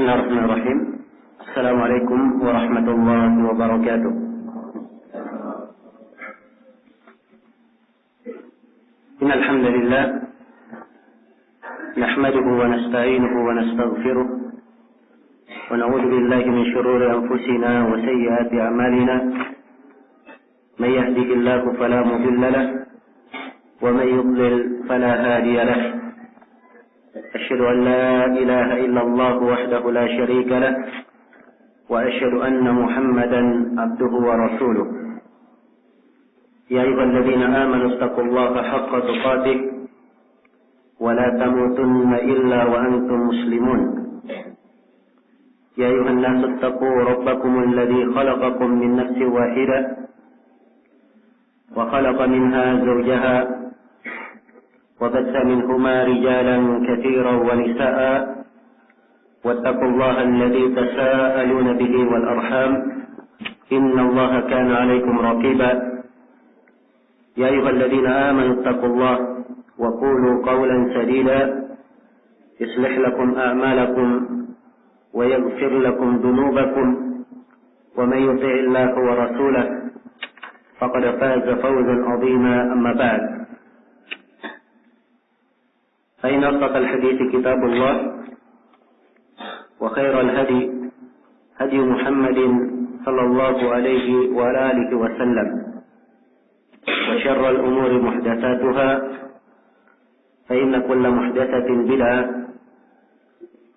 Bismillahirrahmanirrahim. Assalamualaikum warahmatullahi wabarakatuh. Innal hamdalillah nahmaduhu wa nasta'inuhu wa nastaghfiruh wa na'udzu billahi min shururi anfusina wa sayyiati a'malina. May yahdihillahu fala mudilla lahu wa may yudlil fala hadiya lahu. أشهد أن لا إله إلا الله وحده لا شريك له وأشهد أن محمدا عبده ورسوله يا أيها الذين آمنوا اتقوا الله حق تقاته ولا تموتن إلا وأنتم مسلمون يا أيها الناس اتقوا ربكم الذي خلقكم من نفس واحدة وخلق منها زوجها وبث منهما رجالا كثيرا ونساء واتقوا الله الذي تساءلون به والأرحام إن الله كان عليكم رقيبا يا أيها الذين آمنوا اتقوا الله وقولوا قولا سديدا يصلح لكم أعمالكم ويغفر لكم ذنوبكم ومن يطع الله ورسوله فقد فاز فوزا عظيما أما بعد فإن أصدق الحديث كتاب الله وخير الهدي هدي محمد صلى الله عليه وعلى آله وسلم وشر الأمور محدثاتها فإن كل محدثة بدعة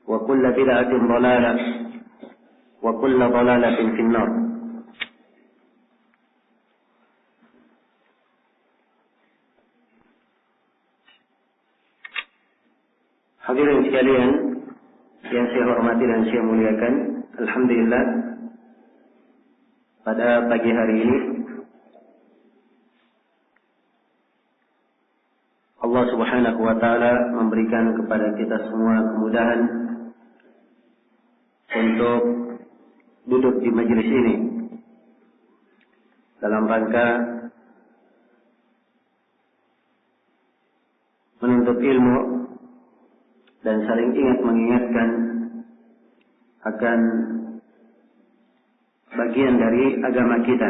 وكل بدعة ضلالة وكل ضلالة في النار. Hadirin sekalian yang saya hormati dan saya muliakan, alhamdulillah pada pagi hari ini Allah Subhanahu wa taala memberikan kepada kita semua kemudahan untuk duduk di majelis ini dalam rangka menuntut ilmu dan saling ingat mengingatkan akan bagian dari agama kita.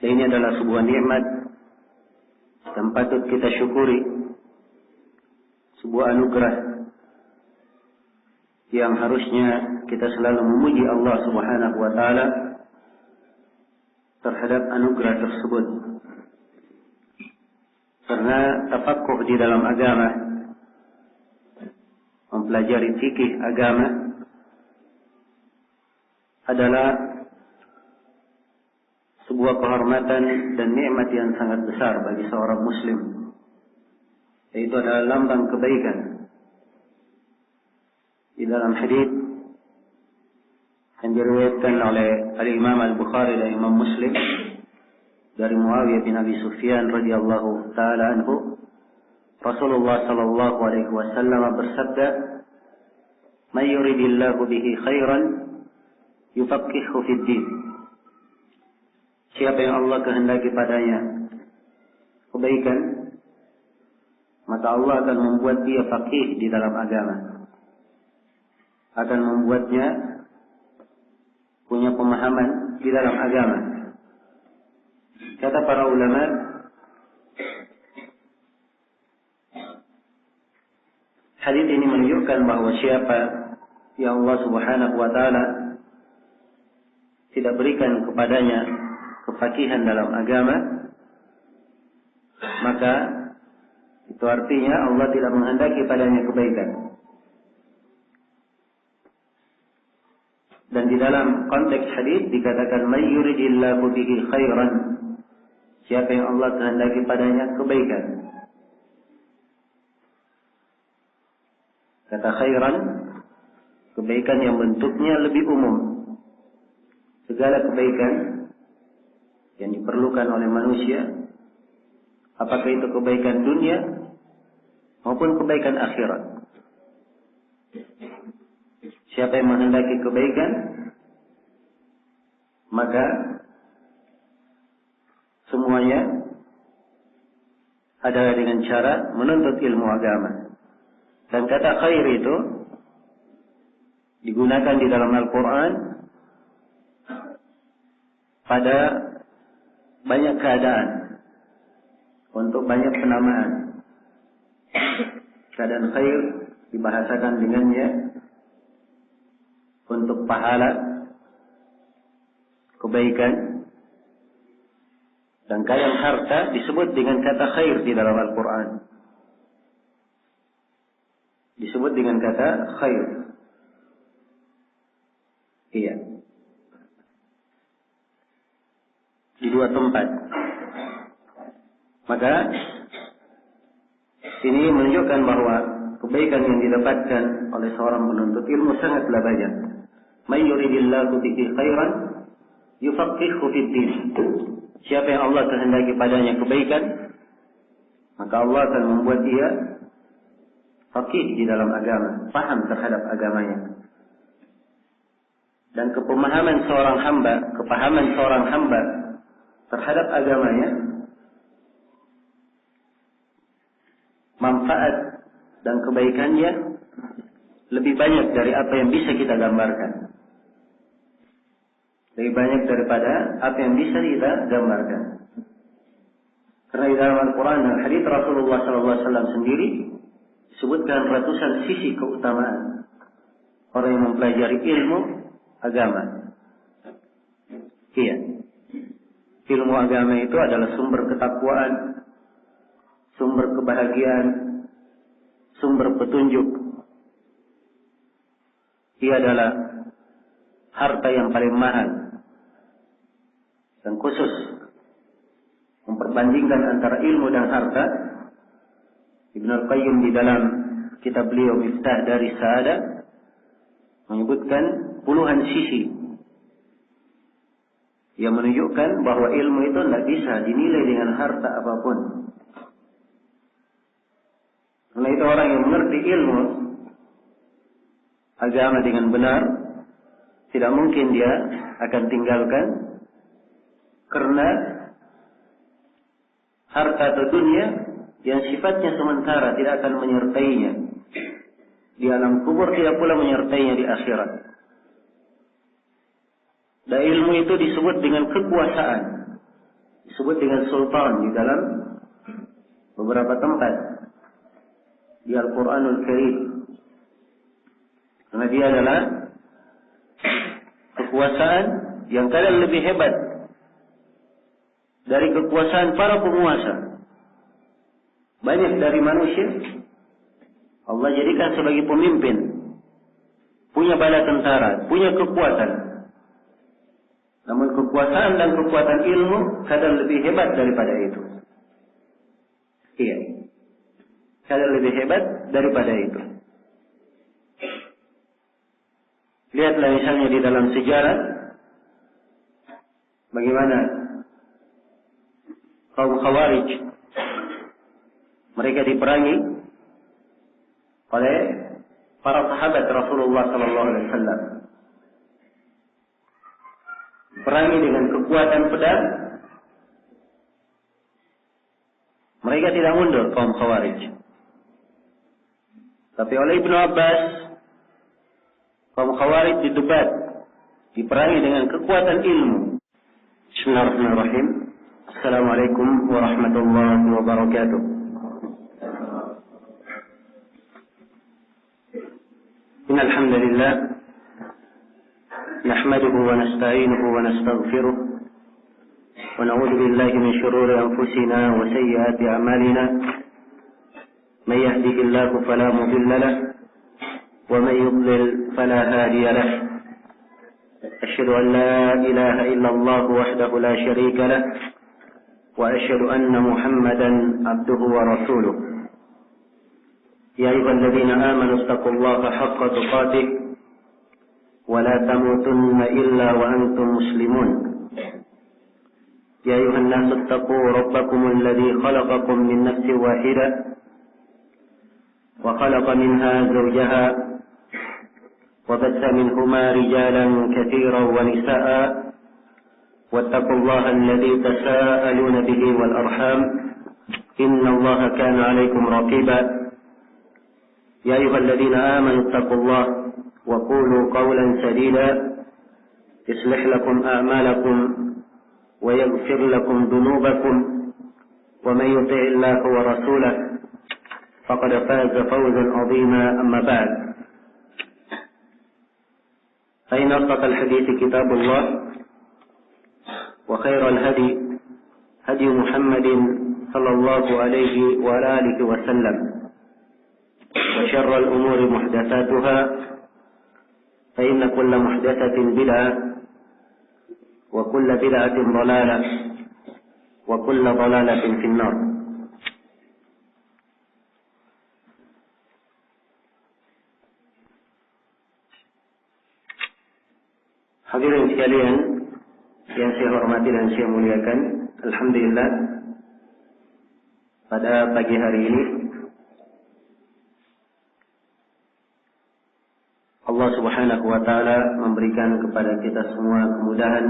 Dan ini adalah sebuah nikmat yang patut kita syukuri, sebuah anugerah yang harusnya kita selalu memuji Allah Subhanahu wa taala terhadap anugerah tersebut. Karena tafaqquh di dalam agama, mempelajari fikih agama adalah sebuah kehormatan dan nikmat yang sangat besar bagi seorang muslim. Itu adalah lambang kebaikan. Di dalam hadis yang diriwayatkan oleh Al-Imam Al-Bukhari dan Imam Muslim dari Muawiyah bin Abi Sufyan radhiyallahu taala anhu, Rasulullah sallallahu alaihi wasallam bersabda, "Man yuridillahu bihi khairan yufaqqihhu fid din." Siapa yang Allah kehendaki padanya kebaikan, maka Allah akan membuat dia faqih di dalam agama. Akan membuatnya punya pemahaman di dalam agama. Kata para ulama, hadis ini menunjukkan bahwa siapa yang Allah Subhanahu wa taala tidak berikan kepadanya kefakihan dalam agama, maka itu artinya Allah tidak menghendaki padanya kebaikan. Dan di dalam konteks hadis dikatakan may yuridillahu bihi khairan, siapa yang Allah kehendaki padanya kebaikan. Kata khairan, kebaikan yang bentuknya lebih umum. Segala kebaikan yang diperlukan oleh manusia, apakah itu kebaikan dunia maupun kebaikan akhirat. Siapa yang menghendaki kebaikan, maka semuanya adalah dengan cara menuntut ilmu agama. Dan kata khair itu digunakan di dalam Al-Quran pada banyak keadaan, untuk banyak penamaan. Keadaan khair dibahasakan dengannya, untuk pahala, kebaikan, dan keadaan harta disebut dengan kata khair di dalam Al-Quran. Disebut dengan kata khair. Iya. Di dua tempat. Maka ini menunjukkan bahwa kebaikan yang didapatkan oleh seorang penuntut ilmu sangatlah banyak. May yuridillahu bihi khairan yufaqqihhu fid din. Siapa yang Allah kehendaki padanya kebaikan, maka Allah akan membuat dia faqih di dalam agama, paham terhadap agamanya. Dan kepahaman seorang hamba terhadap agamanya, manfaat dan kebaikannya lebih banyak dari apa yang bisa kita gambarkan. Lebih banyak daripada apa yang bisa kita gambarkan. Karena di dalam Al-Quran dan hadits Rasulullah SAW sendiri disebutkan ratusan sisi keutamaan orang yang mempelajari ilmu agama. Iya. Ilmu agama itu adalah sumber ketakwaan, sumber kebahagiaan, sumber petunjuk. Ia adalah harta yang paling mahal. Dan khusus memperbandingkan antara ilmu dan harta, Ibnu Al-Qayyim di dalam kitab beliau Miftah dari Sa'adah menyebutkan puluhan sisi yang menunjukkan bahwa ilmu itu tidak bisa dinilai dengan harta apapun. Karena itu orang yang mengerti ilmu agama dengan benar, tidak mungkin dia akan tinggalkan karena harta atau dunia yang sifatnya sementara, tidak akan menyertainya di alam kubur, tidak pula menyertainya di akhirat. Dan ilmu itu disebut dengan kekuasaan, disebut dengan sultan di dalam beberapa tempat di Al-Quranul Karim. Karena dia adalah kekuasaan yang kadang lebih hebat dari kekuasaan para penguasa. Banyak dari manusia Allah jadikan sebagai pemimpin, punya bala tentara, punya kekuatan. Namun kekuasaan dan kekuatan ilmu kadang lebih hebat daripada itu. Iya. Kadang lebih hebat daripada itu. Lihatlah misalnya di dalam sejarah bagaimana kaum Khawarij mereka diperangi oleh para sahabat Rasulullah SAW. Perangi dengan kekuatan pedang, mereka tidak mundur kaum Khawarij. Tapi oleh Ibnu Abbas, kaum Khawarij didebat, diperangi dengan kekuatan ilmu. Bismillahirrahmanirrahim. Assalamualaikum warahmatullahi wabarakatuh. Innal hamdalillah nahmaduhu wa nasta'inuhu wa nastaghfiruh wa na'udzu billahi min shururi anfusina wa sayyiati a'malina. Man yahdihillahu fala mudilla lahu ومن يضلل فلا هادي له. أشهد أن لا إله إلا الله وحده لا شريك له وأشهد أن محمدا عبده ورسوله. يا أيها الذين آمنوا اتقوا الله حق تقاته ولا تموتن إلا وأنتم مسلمون. يا أيها الناس اتقوا ربكم الذي خلقكم من نفس واحدة وخلق منها زوجها وبث منهما رجالا كثيرا ونساء واتقوا الله الذي تساءلون به والأرحام إن الله كان عليكم رقيبا. يا أيها الذين آمنوا اتقوا الله وقولوا قولا سديدا يصلح لكم أعمالكم ويغفر لكم ذنوبكم ومن يطع الله ورسوله فقد فاز فوزا عظيما أما بعد فإن أصدق الحديث كتاب الله وخير الهدي هدي محمد صلى الله عليه وعلى آله وسلم وشر الأمور محدثاتها فإن كل محدثة بدعة وكل بدعة ضلالة وكل ضلالة في النار. Hadirin sekalian yang saya hormati dan saya muliakan, alhamdulillah pada pagi hari ini Allah Subhanahu wa taala memberikan kepada kita semua kemudahan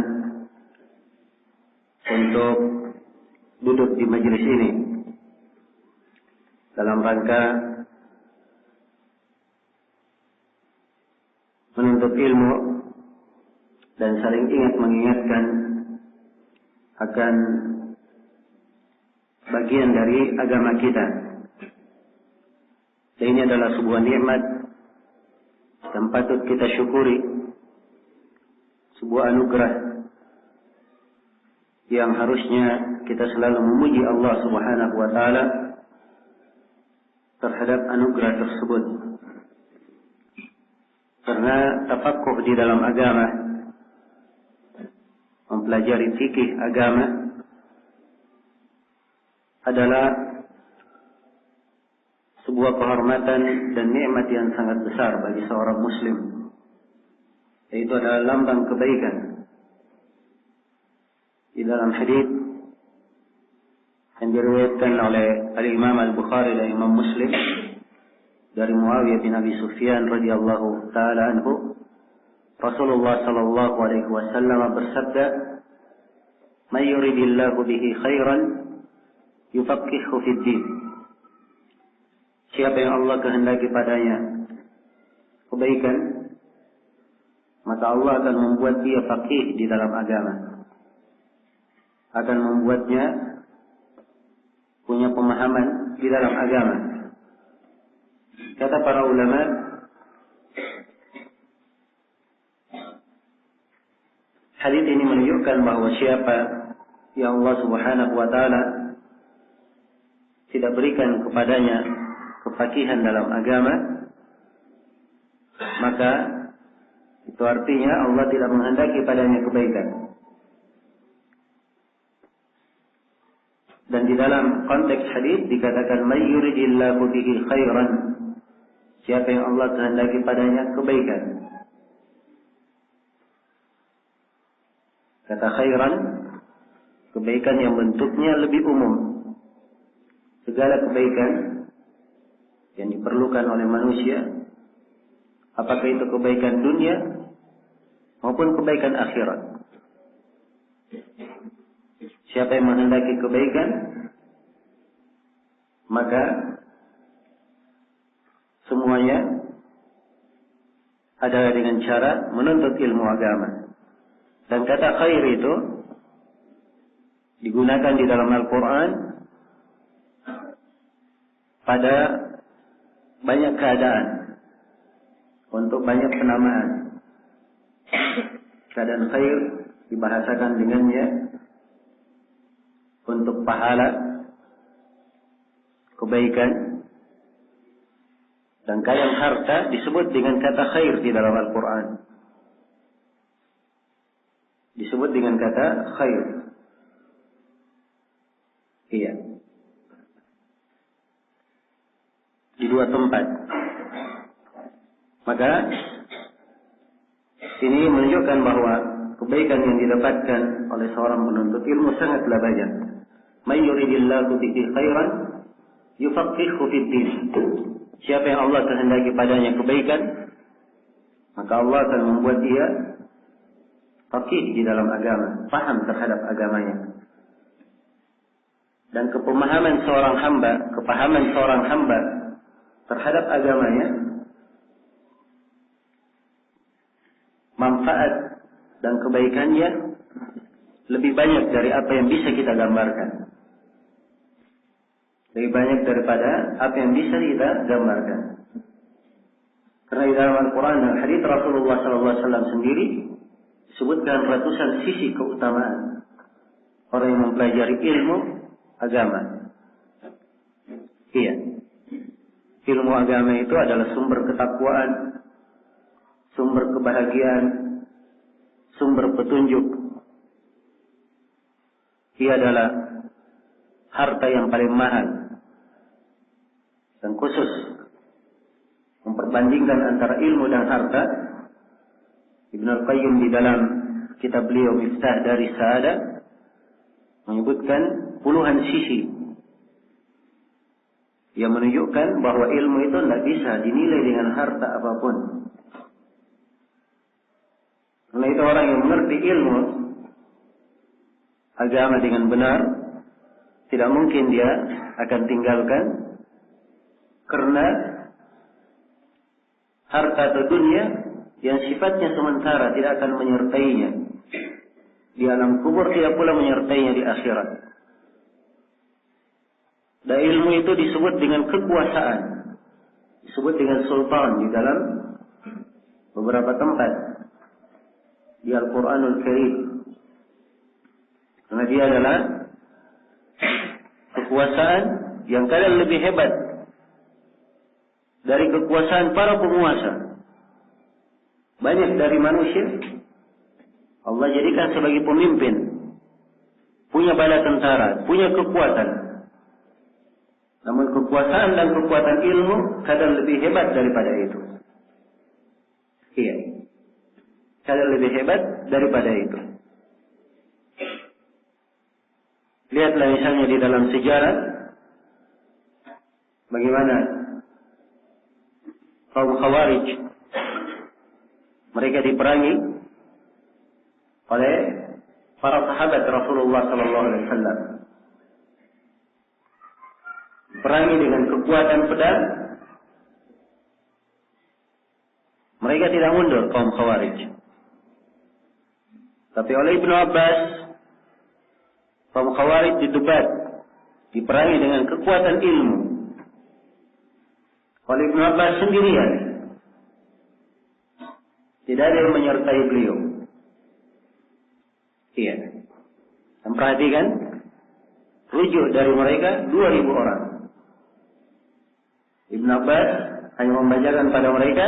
untuk duduk di majelis ini dalam rangka menuntut ilmu dan saling ingat mengingatkan akan bagian dari agama kita. Dan ini adalah sebuah nikmat yang patut kita syukuri, sebuah anugerah yang harusnya kita selalu memuji Allah Subhanahu wa taala terhadap anugerah tersebut. Karena tafaqquh di dalam agama, mempelajari fikih agama adalah sebuah kehormatan dan nikmat yang sangat besar bagi seorang muslim. Itu adalah lambang kebaikan. Di dalam hadis yang diriwayatkan oleh Al-Imam Al-Bukhari dan Imam Muslim dari Muawiyah bin Abi Sufyan radhiyallahu taala anhu, Rasulullah sallallahu alaihi wasallam bersabda, "May yuridillahu bihi khairan yufaqqihhu fid din." Siapa yang Allah kehendaki padanya kebaikan, maka Allah akan membuat dia faqih di dalam agama. Akan membuatnya punya pemahaman di dalam agama. Kata para ulama, hadis ini menunjukkan bahwa siapa yang Allah Subhanahu wa taala tidak berikan kepadanya kefakihan dalam agama, maka itu artinya Allah tidak menghendaki padanya kebaikan. Dan di dalam konteks hadis dikatakan may yuridillahu bihi khairan, siapa yang Allah kehendaki padanya kebaikan. Kata khairan, kebaikan yang bentuknya lebih umum. Segala kebaikan yang diperlukan oleh manusia, apakah itu kebaikan dunia maupun kebaikan akhirat. Siapa yang menghendaki kebaikan, maka semuanya adalah dengan cara menuntut ilmu agama. Dan kata khair itu digunakan di dalam Al-Quran pada banyak keadaan, untuk banyak penamaan. Keadaan khair dibahasakan dengannya untuk pahala, kebaikan, dan keadaan harta disebut dengan kata khair di dalam Al-Quran. Disebut dengan kata khair. Iya. Di dua tempat. Maka ini menunjukkan bahwa kebaikan yang didapatkan oleh seorang penuntut ilmu sangatlah banyak. May yuridillahu bihi khairan yufaqqihhu fid din. Siapa yang Allah kehendaki padanya kebaikan, maka Allah akan membuat dia faqih di dalam agama, paham terhadap agamanya. Dan kepahaman seorang hamba terhadap agamanya manfaat dan kebaikannya lebih banyak dari apa yang bisa kita gambarkan. Lebih banyak daripada apa yang bisa kita gambarkan. Karena di dalam Al-Quran dan hadits Rasulullah SAW sendiri disebutkan ratusan sisi keutamaan orang yang mempelajari ilmu agama. Iya. Ilmu agama itu adalah sumber ketakwaan, sumber kebahagiaan, sumber petunjuk. Ia adalah harta yang paling mahal. Dan khusus memperbandingkan antara ilmu dan harta, Ibnu Al-Qayyim di dalam kitab beliau Miftah dari Sa'adah menyebutkan puluhan sisi yang menunjukkan bahwa ilmu itu tidak bisa dinilai dengan harta apapun. Karena itu orang yang mengerti ilmu agama dengan benar, tidak mungkin dia akan tinggalkan karena harta atau dunia yang sifatnya sementara tidak akan menyertainya di alam kubur, tidak pula menyertainya di akhirat. Dan ilmu itu disebut dengan kekuasaan, disebut dengan sultan di dalam beberapa tempat di Al-Quranul Karim. Karena dia adalah kekuasaan yang kadang lebih hebat dari kekuasaan para penguasa. Banyak dari manusia Allah jadikan sebagai pemimpin, punya bala tentara, punya kekuatan. Namun kekuasaan dan kekuatan ilmu kadang lebih hebat daripada itu. Iya, kadang lebih hebat daripada itu. Lihatlah misalnya di dalam sejarah bagaimana kaum Khawarij mereka diperangi oleh para sahabat Rasulullah SAW. Perangi dengan kekuatan pedang, mereka tidak mundur kaum Khawarij. Tapi oleh Ibnu Abbas, kaum Khawarij didebat, diperangi dengan kekuatan ilmu. Oleh Ibnu Abbas sendirian, tidak ada yang menyertai beliau. Iya. Dan perhatikan, rujuk dari mereka 2.000 orang. Ibnu Abbas hanya membacakan pada mereka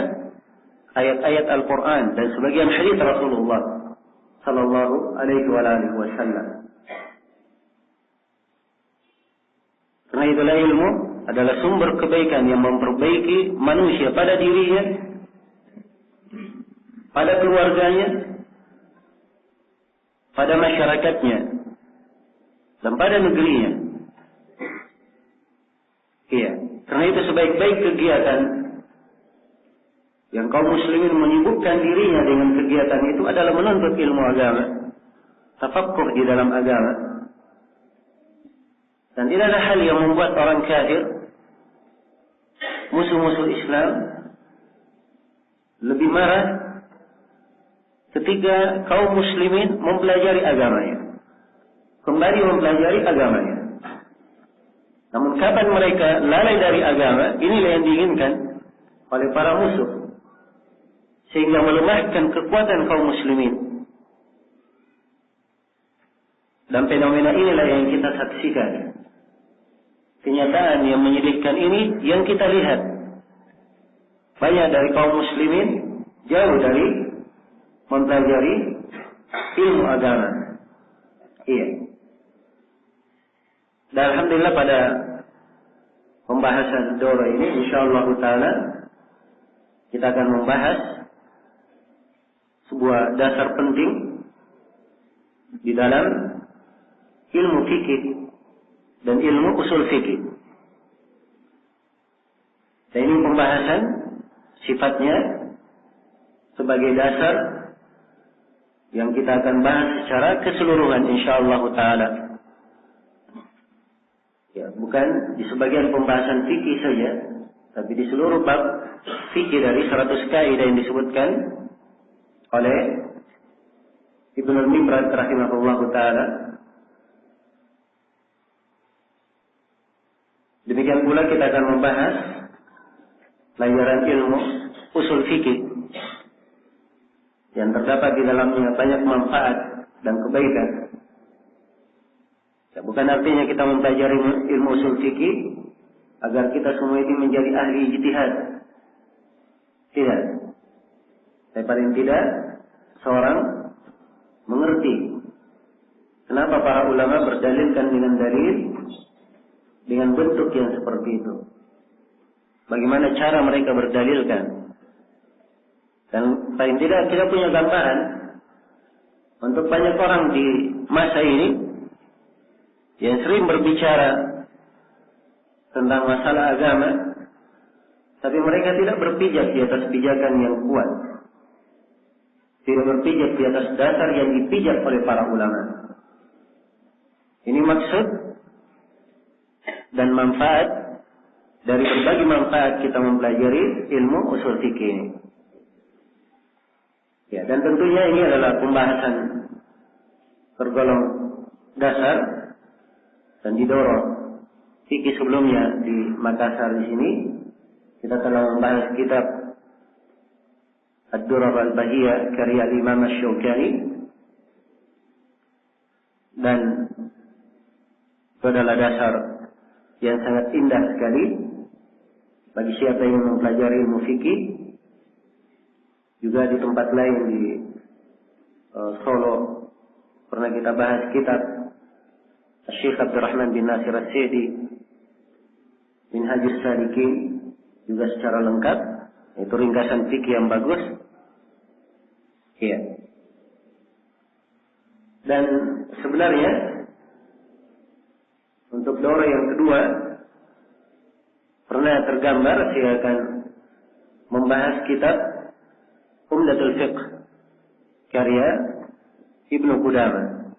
ayat-ayat Al-Quran dan sebagian hadis Rasulullah Sallallahu Alaihi Wasallam. Karena itulah ilmu adalah sumber kebaikan yang memperbaiki manusia pada dirinya, pada keluarganya, pada masyarakatnya, dan pada negerinya. Iya. Karena itu sebaik-baik kegiatan yang kaum muslimin menyibukkan dirinya dengan kegiatan itu adalah menuntut ilmu agama, tafakkur di dalam agama. Dan ini adalah hal yang membuat orang kafir, musuh-musuh Islam, lebih marah ketika kaum muslimin mempelajari agamanya, kembali mempelajari agamanya. Namun kapan mereka lalai dari agama, inilah yang diinginkan oleh para musuh, sehingga melemahkan kekuatan kaum muslimin. Dan fenomena inilah yang kita saksikan. Kenyataan yang menyedihkan ini yang kita lihat. Banyak dari kaum muslimin jauh dari mempelajari ilmu agama. Iya. Dan alhamdulillah pada pembahasan daurah ini insyaallah taala kita akan membahas sebuah dasar penting di dalam ilmu fikih dan ilmu usul fikih. Dan ini pembahasan sifatnya sebagai dasar yang kita akan bahas secara keseluruhan insyaallah taala. Ya, bukan di sebagian pembahasan fikih saja, tapi di seluruh bab fikih dari 100 kaidah yang disebutkan oleh Ibnu al-Mibrad rahimahullahu taala. Demikian pula kita akan membahas pelajaran ilmu usul fikih yang terdapat di dalamnya banyak manfaat dan kebaikan. Ya, bukan artinya kita mempelajari ilmu usul fikih agar kita semua ini menjadi ahli ijtihad. Tidak. Tapi paling tidak seorang mengerti kenapa para ulama berdalilkan dengan dalil dengan bentuk yang seperti itu. Bagaimana cara mereka berdalilkan. Dan paling tidak kita punya gambaran untuk banyak orang di masa ini yang sering berbicara tentang masalah agama, tapi mereka tidak berpijak di atas pijakan yang kuat. Tidak berpijak di atas dasar yang dipijak oleh para ulama. Ini maksud dan manfaat dari berbagai manfaat kita mempelajari ilmu usul fikih ini. Ya, dan tentunya ini adalah pembahasan tergolong dasar dan didorong. Fikih sebelumnya di Makassar di sini kita telah membahas kitab Ad-Durar al-Bahiyah karya Imam Asy-Syaukani, dan itu adalah dasar yang sangat indah sekali bagi siapa yang mempelajari ilmu fikih. Juga di tempat lain di Solo pernah kita bahas kitab Syekh Abdurrahman bin Nasir As-Sa'di Minhajus Salikin juga secara lengkap. Itu ringkasan fikih yang bagus. Iya. Dan sebenarnya untuk daurah yang kedua pernah tergambar saya akan membahas kitab Umdatul Fiqh karya Ibnu Qudamah.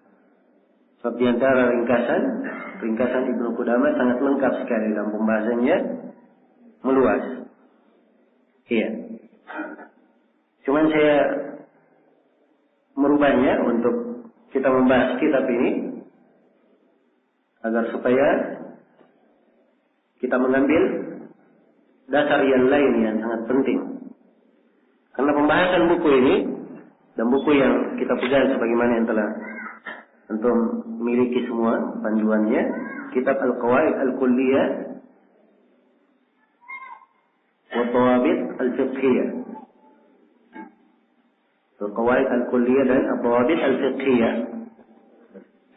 Sebab di antara ringkasan Ibnu Qudamah sangat lengkap sekali dalam pembahasannya, meluas. Iya. Cuman saya merubahnya untuk kita membahas kitab ini agar supaya kita mengambil dasar yang lain yang sangat penting. Karena pembahasan buku ini dan buku yang kita pegang sebagaimana yang telah antum miliki semua panduannya, kitab Al-Qawaid Al-Kulliyah wa Thawabit Al-Fiqhiyah. Al-Qawaid Al-Kulliyah dan Thawabit Al-Fiqhiyah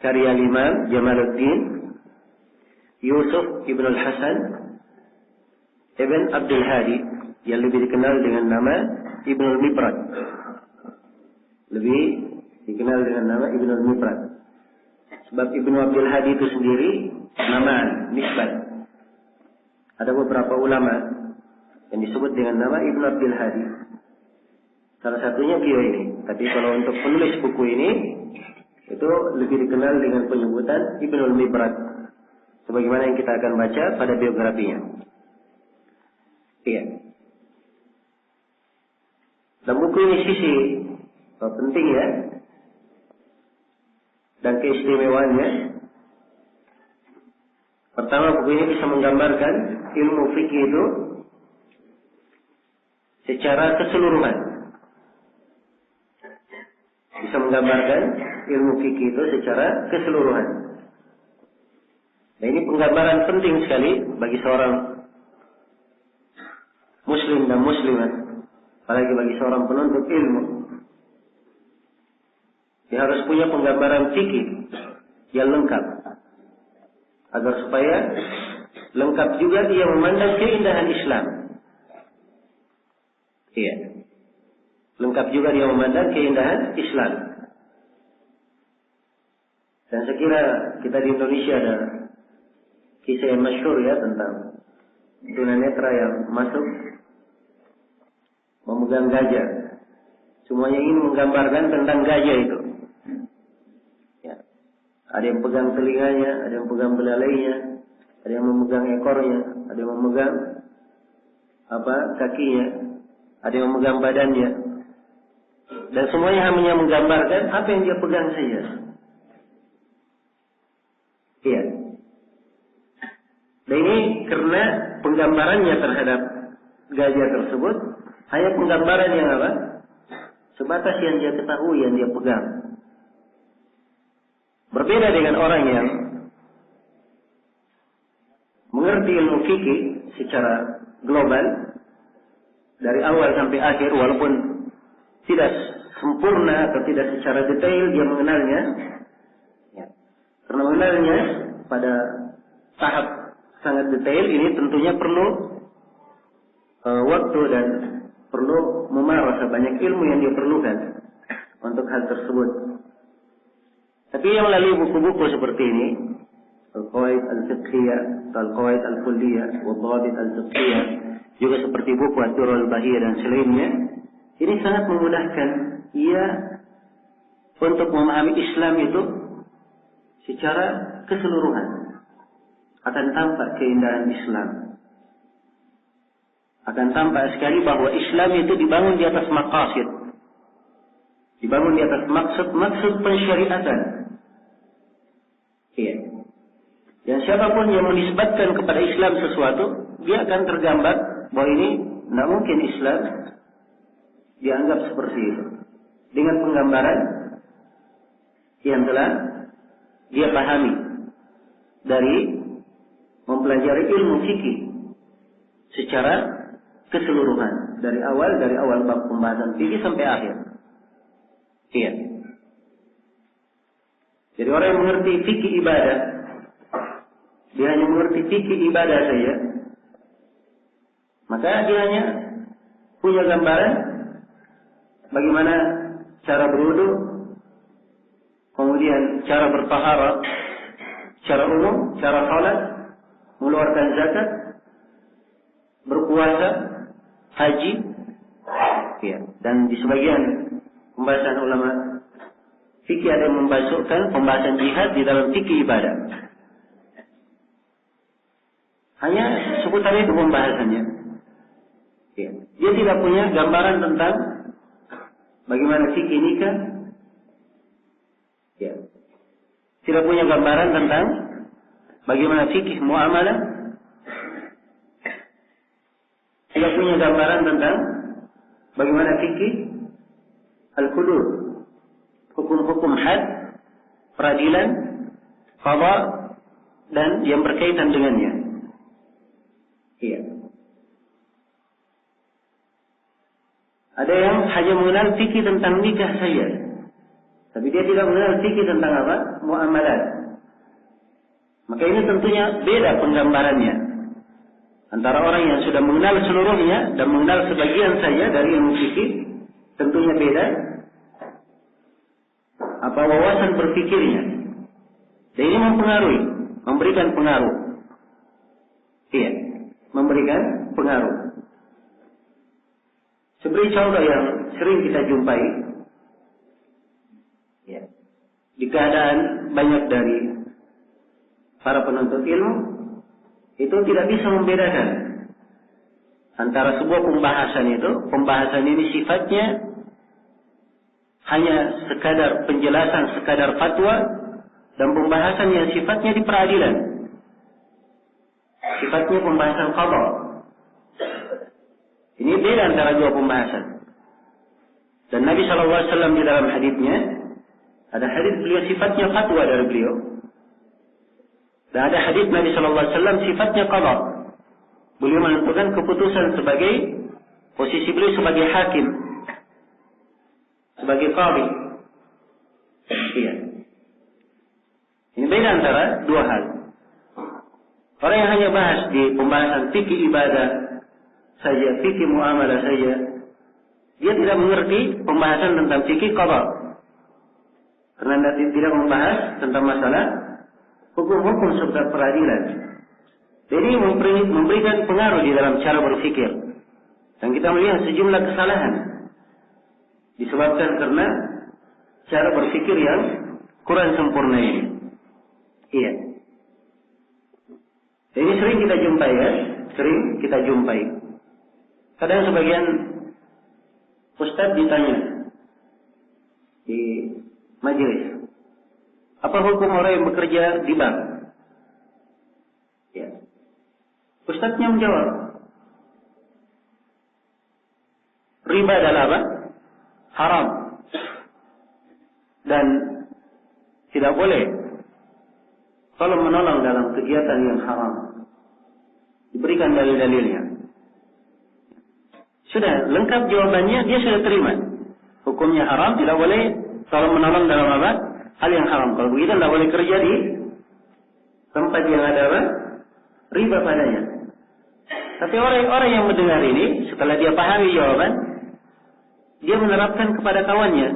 karya Imam Jamaluddin Yusuf Ibn Al-Hasan Ibn Abdul Hadi yang lebih dikenal dengan nama Ibn Al-Mibrad. Lebih dikenal dengan nama Ibn Al-Mibrad. Sebab Ibn Abdul Hadi itu sendiri nama nisbat. Ada beberapa ulama yang disebut dengan nama Ibn Abdul Hadi. Salah satunya beliau ini. Tapi kalau untuk penulis buku ini itu lebih dikenal dengan penyebutan Ibn Al-Mibrad, sebagaimana yang kita akan baca pada biografinya. Iya. Dan buku ini sisi pentingnya dan keistimewaannya. Pertama, buku ini bisa menggambarkan ilmu fikih itu secara keseluruhan. Bisa menggambarkan ilmu fikih itu secara keseluruhan. Nah, ini penggambaran penting sekali bagi seorang muslim dan muslimat, apalagi bagi seorang penuntut ilmu. Dia harus punya penggambaran fikih yang lengkap, agar supaya lengkap juga dia memandang keindahan Islam. Iya. Lengkap juga dia memandang keindahan Islam. Dan sekira kita di Indonesia ada kisah yang masyhur ya tentang tunanetra yang masuk memegang gajah. Semuanya ingin menggambarkan tentang gajah itu. Ya. Ada yang pegang telinganya, ada yang pegang belalainya, ada yang memegang ekornya, ada yang memegang kakinya, ada yang memegang badannya. dan semuanya hanya menggambarkan apa yang dia pegang saja. Iya. Dan ini karena penggambarannya terhadap gajah tersebut hanya penggambaran yang apa? Sebatas yang dia ketahui, yang dia pegang. Berbeda dengan orang yang mengerti ilmu fikih secara global dari awal sampai akhir, walaupun tidak sempurna atau tidak secara detail dia mengenalnya, ya. Karena mengenalnya pada tahap sangat detail ini tentunya perlu waktu dan perlu memarasah, banyak ilmu yang dia perlukan untuk hal tersebut. Tapi yang melalui buku-buku seperti ini, Al-Qawaid Al-Fiqhiyah, Al-Qawaid Al-Kulliyah, Wadhabit Al-Fiqhiyah, juga seperti buku Ad-Durr Al-Bahiyah dan selainnya, ini sangat memudahkan ia untuk memahami Islam itu secara keseluruhan. Akan tampak keindahan Islam. Akan tampak sekali bahwa Islam itu dibangun di atas maqasid. Dibangun di atas maksud pensyariatan. Iya. Dan siapapun yang menisbatkan kepada Islam sesuatu, dia akan tergambar bahwa ini tidak mungkin Islam dianggap seperti itu. Dengan penggambaran yang telah dia pahami dari mempelajari ilmu fikih secara keseluruhan dari awal bab pembahasan fikih sampai akhir. Iya. Jadi orang yang mengerti fikih ibadah, dia hanya mengerti fikih ibadah saja, maka dia hanya punya gambaran bagaimana cara berwudu, kemudian cara bertaharah, cara umum, cara salat, mengeluarkan zakat, berpuasa, haji, ya. Dan di sebagian pembahasan ulama fikih ada yang memasukkan pembahasan jihad di dalam fikih ibadah. Hanya seputar itu pembahasannya. Ya. Dia tidak punya gambaran tentang bagaimana fikih nikah. Ya. Tidak punya gambaran tentang bagaimana fikih muamalah. Tidak punya gambaran tentang bagaimana fikih al-hudud, hukum-hukum had, peradilan, qada, dan yang berkaitan dengannya. Iya. Ada yang hanya mengenal fikih tentang nikah saja, tapi dia tidak mengenal fikih tentang apa? Muamalat. Maka ini tentunya beda penggambarannya antara orang yang sudah mengenal seluruhnya dan mengenal sebagian saja dari ilmu fikih. Tentunya beda apa wawasan berpikirnya. Dan ini mempengaruhi, memberikan pengaruh. Iya, memberikan pengaruh. Seperti contoh yang sering kita jumpai, ya, di keadaan banyak dari para penuntut ilmu itu tidak bisa membedakan antara sebuah pembahasan ini sifatnya hanya sekadar penjelasan, sekadar fatwa, dan pembahasan yang sifatnya di peradilan, sifatnya pembahasan qada. Ini beda antara dua pembahasan. Dan Nabi SAW di dalam hadisnya, ada hadis beliau sifatnya fatwa dari beliau, dan ada hadis Nabi SAW sifatnya qada. Beliau menentukan keputusan sebagai posisi beliau sebagai hakim, sebagai qadhi. Iya. Ini beda antara dua hal. Orang yang hanya bahas di pembahasan fikih ibadah saja, fikih muamalah saja, dia tidak mengerti pembahasan tentang fikih qada. Karena dia tidak membahas tentang masalah hukum-hukum serta peradilan. Jadi memberikan pengaruh di dalam cara berfikir. Dan kita melihat sejumlah kesalahan disebabkan karena cara berfikir yang kurang sempurna ini. Iya. Ini sering kita jumpai ya, sering kita jumpai. Kadang sebagian ustaz ditanya, majelis. Apa hukum orang yang bekerja di bank? Ya. Ustadznya menjawab, riba adalah apa? Haram. Dan tidak boleh kalau menolong dalam kegiatan yang haram. Diberikan dalil-dalilnya. Sudah lengkap jawabannya, dia sudah terima. Hukumnya haram, tidak boleh kalau menolong dalam apa? Hal yang haram. Kalau begitu tidak boleh kerja di tempat yang ada apa? Riba padanya. Tapi orang yang mendengar ini, setelah dia pahami jawaban, dia menerapkan kepada kawannya.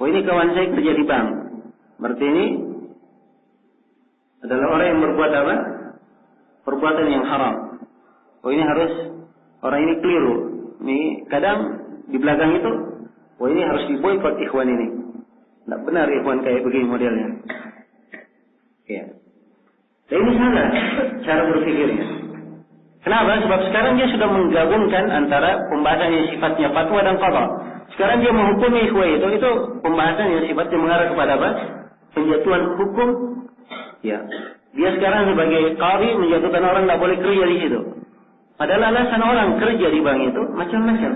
Oh, ini kawan saya kerja di bank. Berarti ini adalah orang yang berbuat apa? Perbuatan yang haram. Oh, ini harus, orang ini keliru. Ini kadang di belakang itu, oh ini harus diboikot ikhwan ini. Tidak benar ikhwan kayak begini modelnya. Ya. Dan ini salah cara berpikirnya. Kenapa? Sebab sekarang dia sudah menggabungkan antara pembahasan yang sifatnya fatwa dan qada. Sekarang dia menghukumi ikhwan itu pembahasan yang sifatnya mengarah kepada apa? Penjatuhan hukum. Ya. Dia sekarang sebagai qadi menjatuhkan orang tidak boleh kerja di situ. Padahal alasan orang kerja di bank itu macam-macam.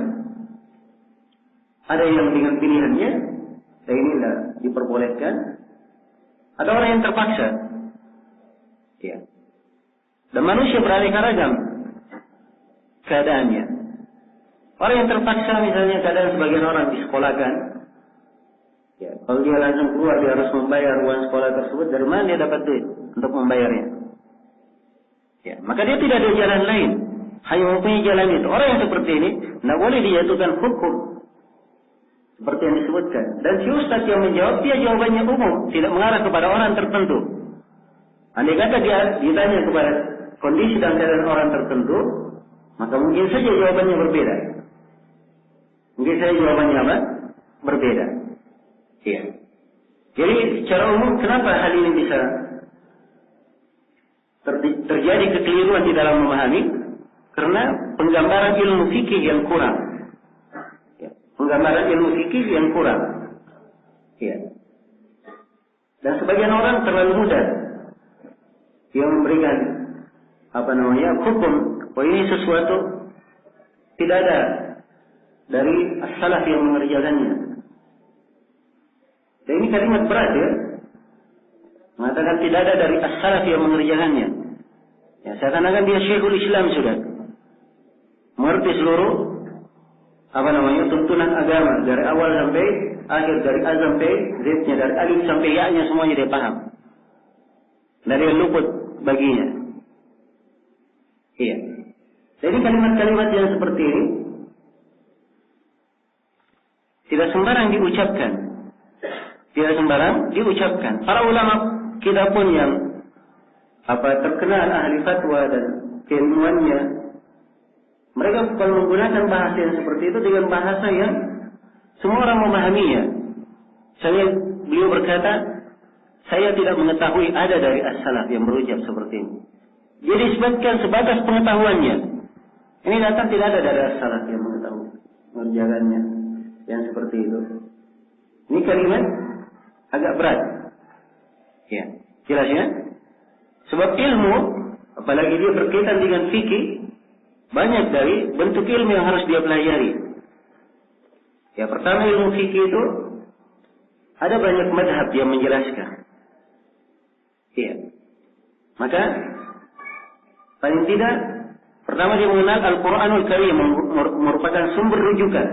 Ada yang dengan pilihannya, dan ini tidak diperbolehkan. Ada orang yang terpaksa. Ya. Dan manusia beraneka ragam keadaannya. Orang yang terpaksa misalnya keadaan sebagian orang disekolahkan. Ya, kalau dia langsung keluar dia harus membayar uang sekolah tersebut. Dari mana dia dapat duit untuk membayarnya? Ya, maka dia tidak ada jalan lain. Hanya mempunyai jalan itu. Orang yang seperti ini tidak boleh dijatuhkan hukum seperti yang disebutkan. Dan si ustaz yang menjawab, dia jawabannya umum, tidak mengarah kepada orang tertentu. Andai kata dia ditanya kepada kondisi dan keadaan orang tertentu, maka mungkin saja jawabannya berbeda. Mungkin saja jawabannya apa? Berbeda. Iya. Jadi secara umum kenapa hal ini bisa terjadi kekeliruan di dalam memahami? Karena penggambaran ilmu fikih yang kurang. Ya. Penggambaran ilmu fikih yang kurang. Ya. Dan sebagian orang terlalu mudah yang memberikan hukum. Oh ini sesuatu tidak ada dari as-salaf yang mengerjakannya. Dan ini kalimat berat ya. Mengatakan tidak ada dari as-salaf yang mengerjakannya. Ya, seakan-akan dia Syekhul Islam sudah. Mengerti seluruh tuntunan agama dari awal sampai akhir, dari A sampai Z-nya, dari alif sampai ya-nya semuanya dia paham. Dari yang luput baginya. Iya. Jadi kalimat-kalimat yang seperti ini tidak sembarang diucapkan. Tidak sembarang diucapkan. Para ulama kita pun yang terkenal ahli fatwa dan keilmuannya, mereka bukan menggunakan bahasa yang seperti itu dengan bahasa yang semua orang memahaminya. Beliau berkata, saya tidak mengetahui ada dari as-salaf yang berucap seperti ini. Dia disebutkan sebatas pengetahuannya. Ini datang tidak ada dari as-salaf yang mengetahui mengerjakannya yang seperti itu. Ini kalimat agak berat. Ya, jelas ya? Sebab ilmu, apalagi dia berkaitan dengan fikih, banyak dari bentuk ilmu yang harus dia pelajari. Ya, pertama ilmu fikih itu ada banyak madhab yang menjelaskan. Iya. Maka paling tidak pertama dia mengenal Al-Quranul Karim merupakan sumber rujukan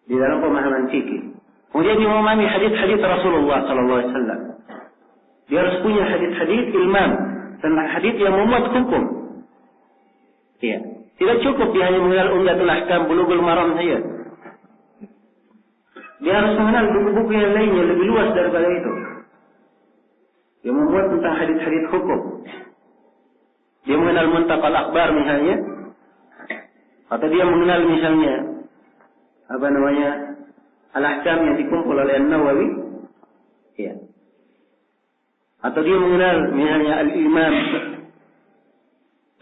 di dalam pemahaman fikih. Kemudian dia memahami hadis-hadis Rasulullah SAW. Dia harus punya hadis-hadis ilmam tentang hadis yang memuat hukum. Iya. Tidak cukup dia hanya mengenal Umdatul Ahkam, Bulughul Maram saja. Dia harus mengenal buku-buku yang lainnya lebih luas daripada itu, yang memuat tentang hadis-hadis hukum. Dia mengenal Muntaqal Akhbar misalnya, atau dia mengenal misalnya Al-Ahkam yang dikumpul oleh An-Nawawi. Ya. Atau dia mengenal misalnya Al-Imam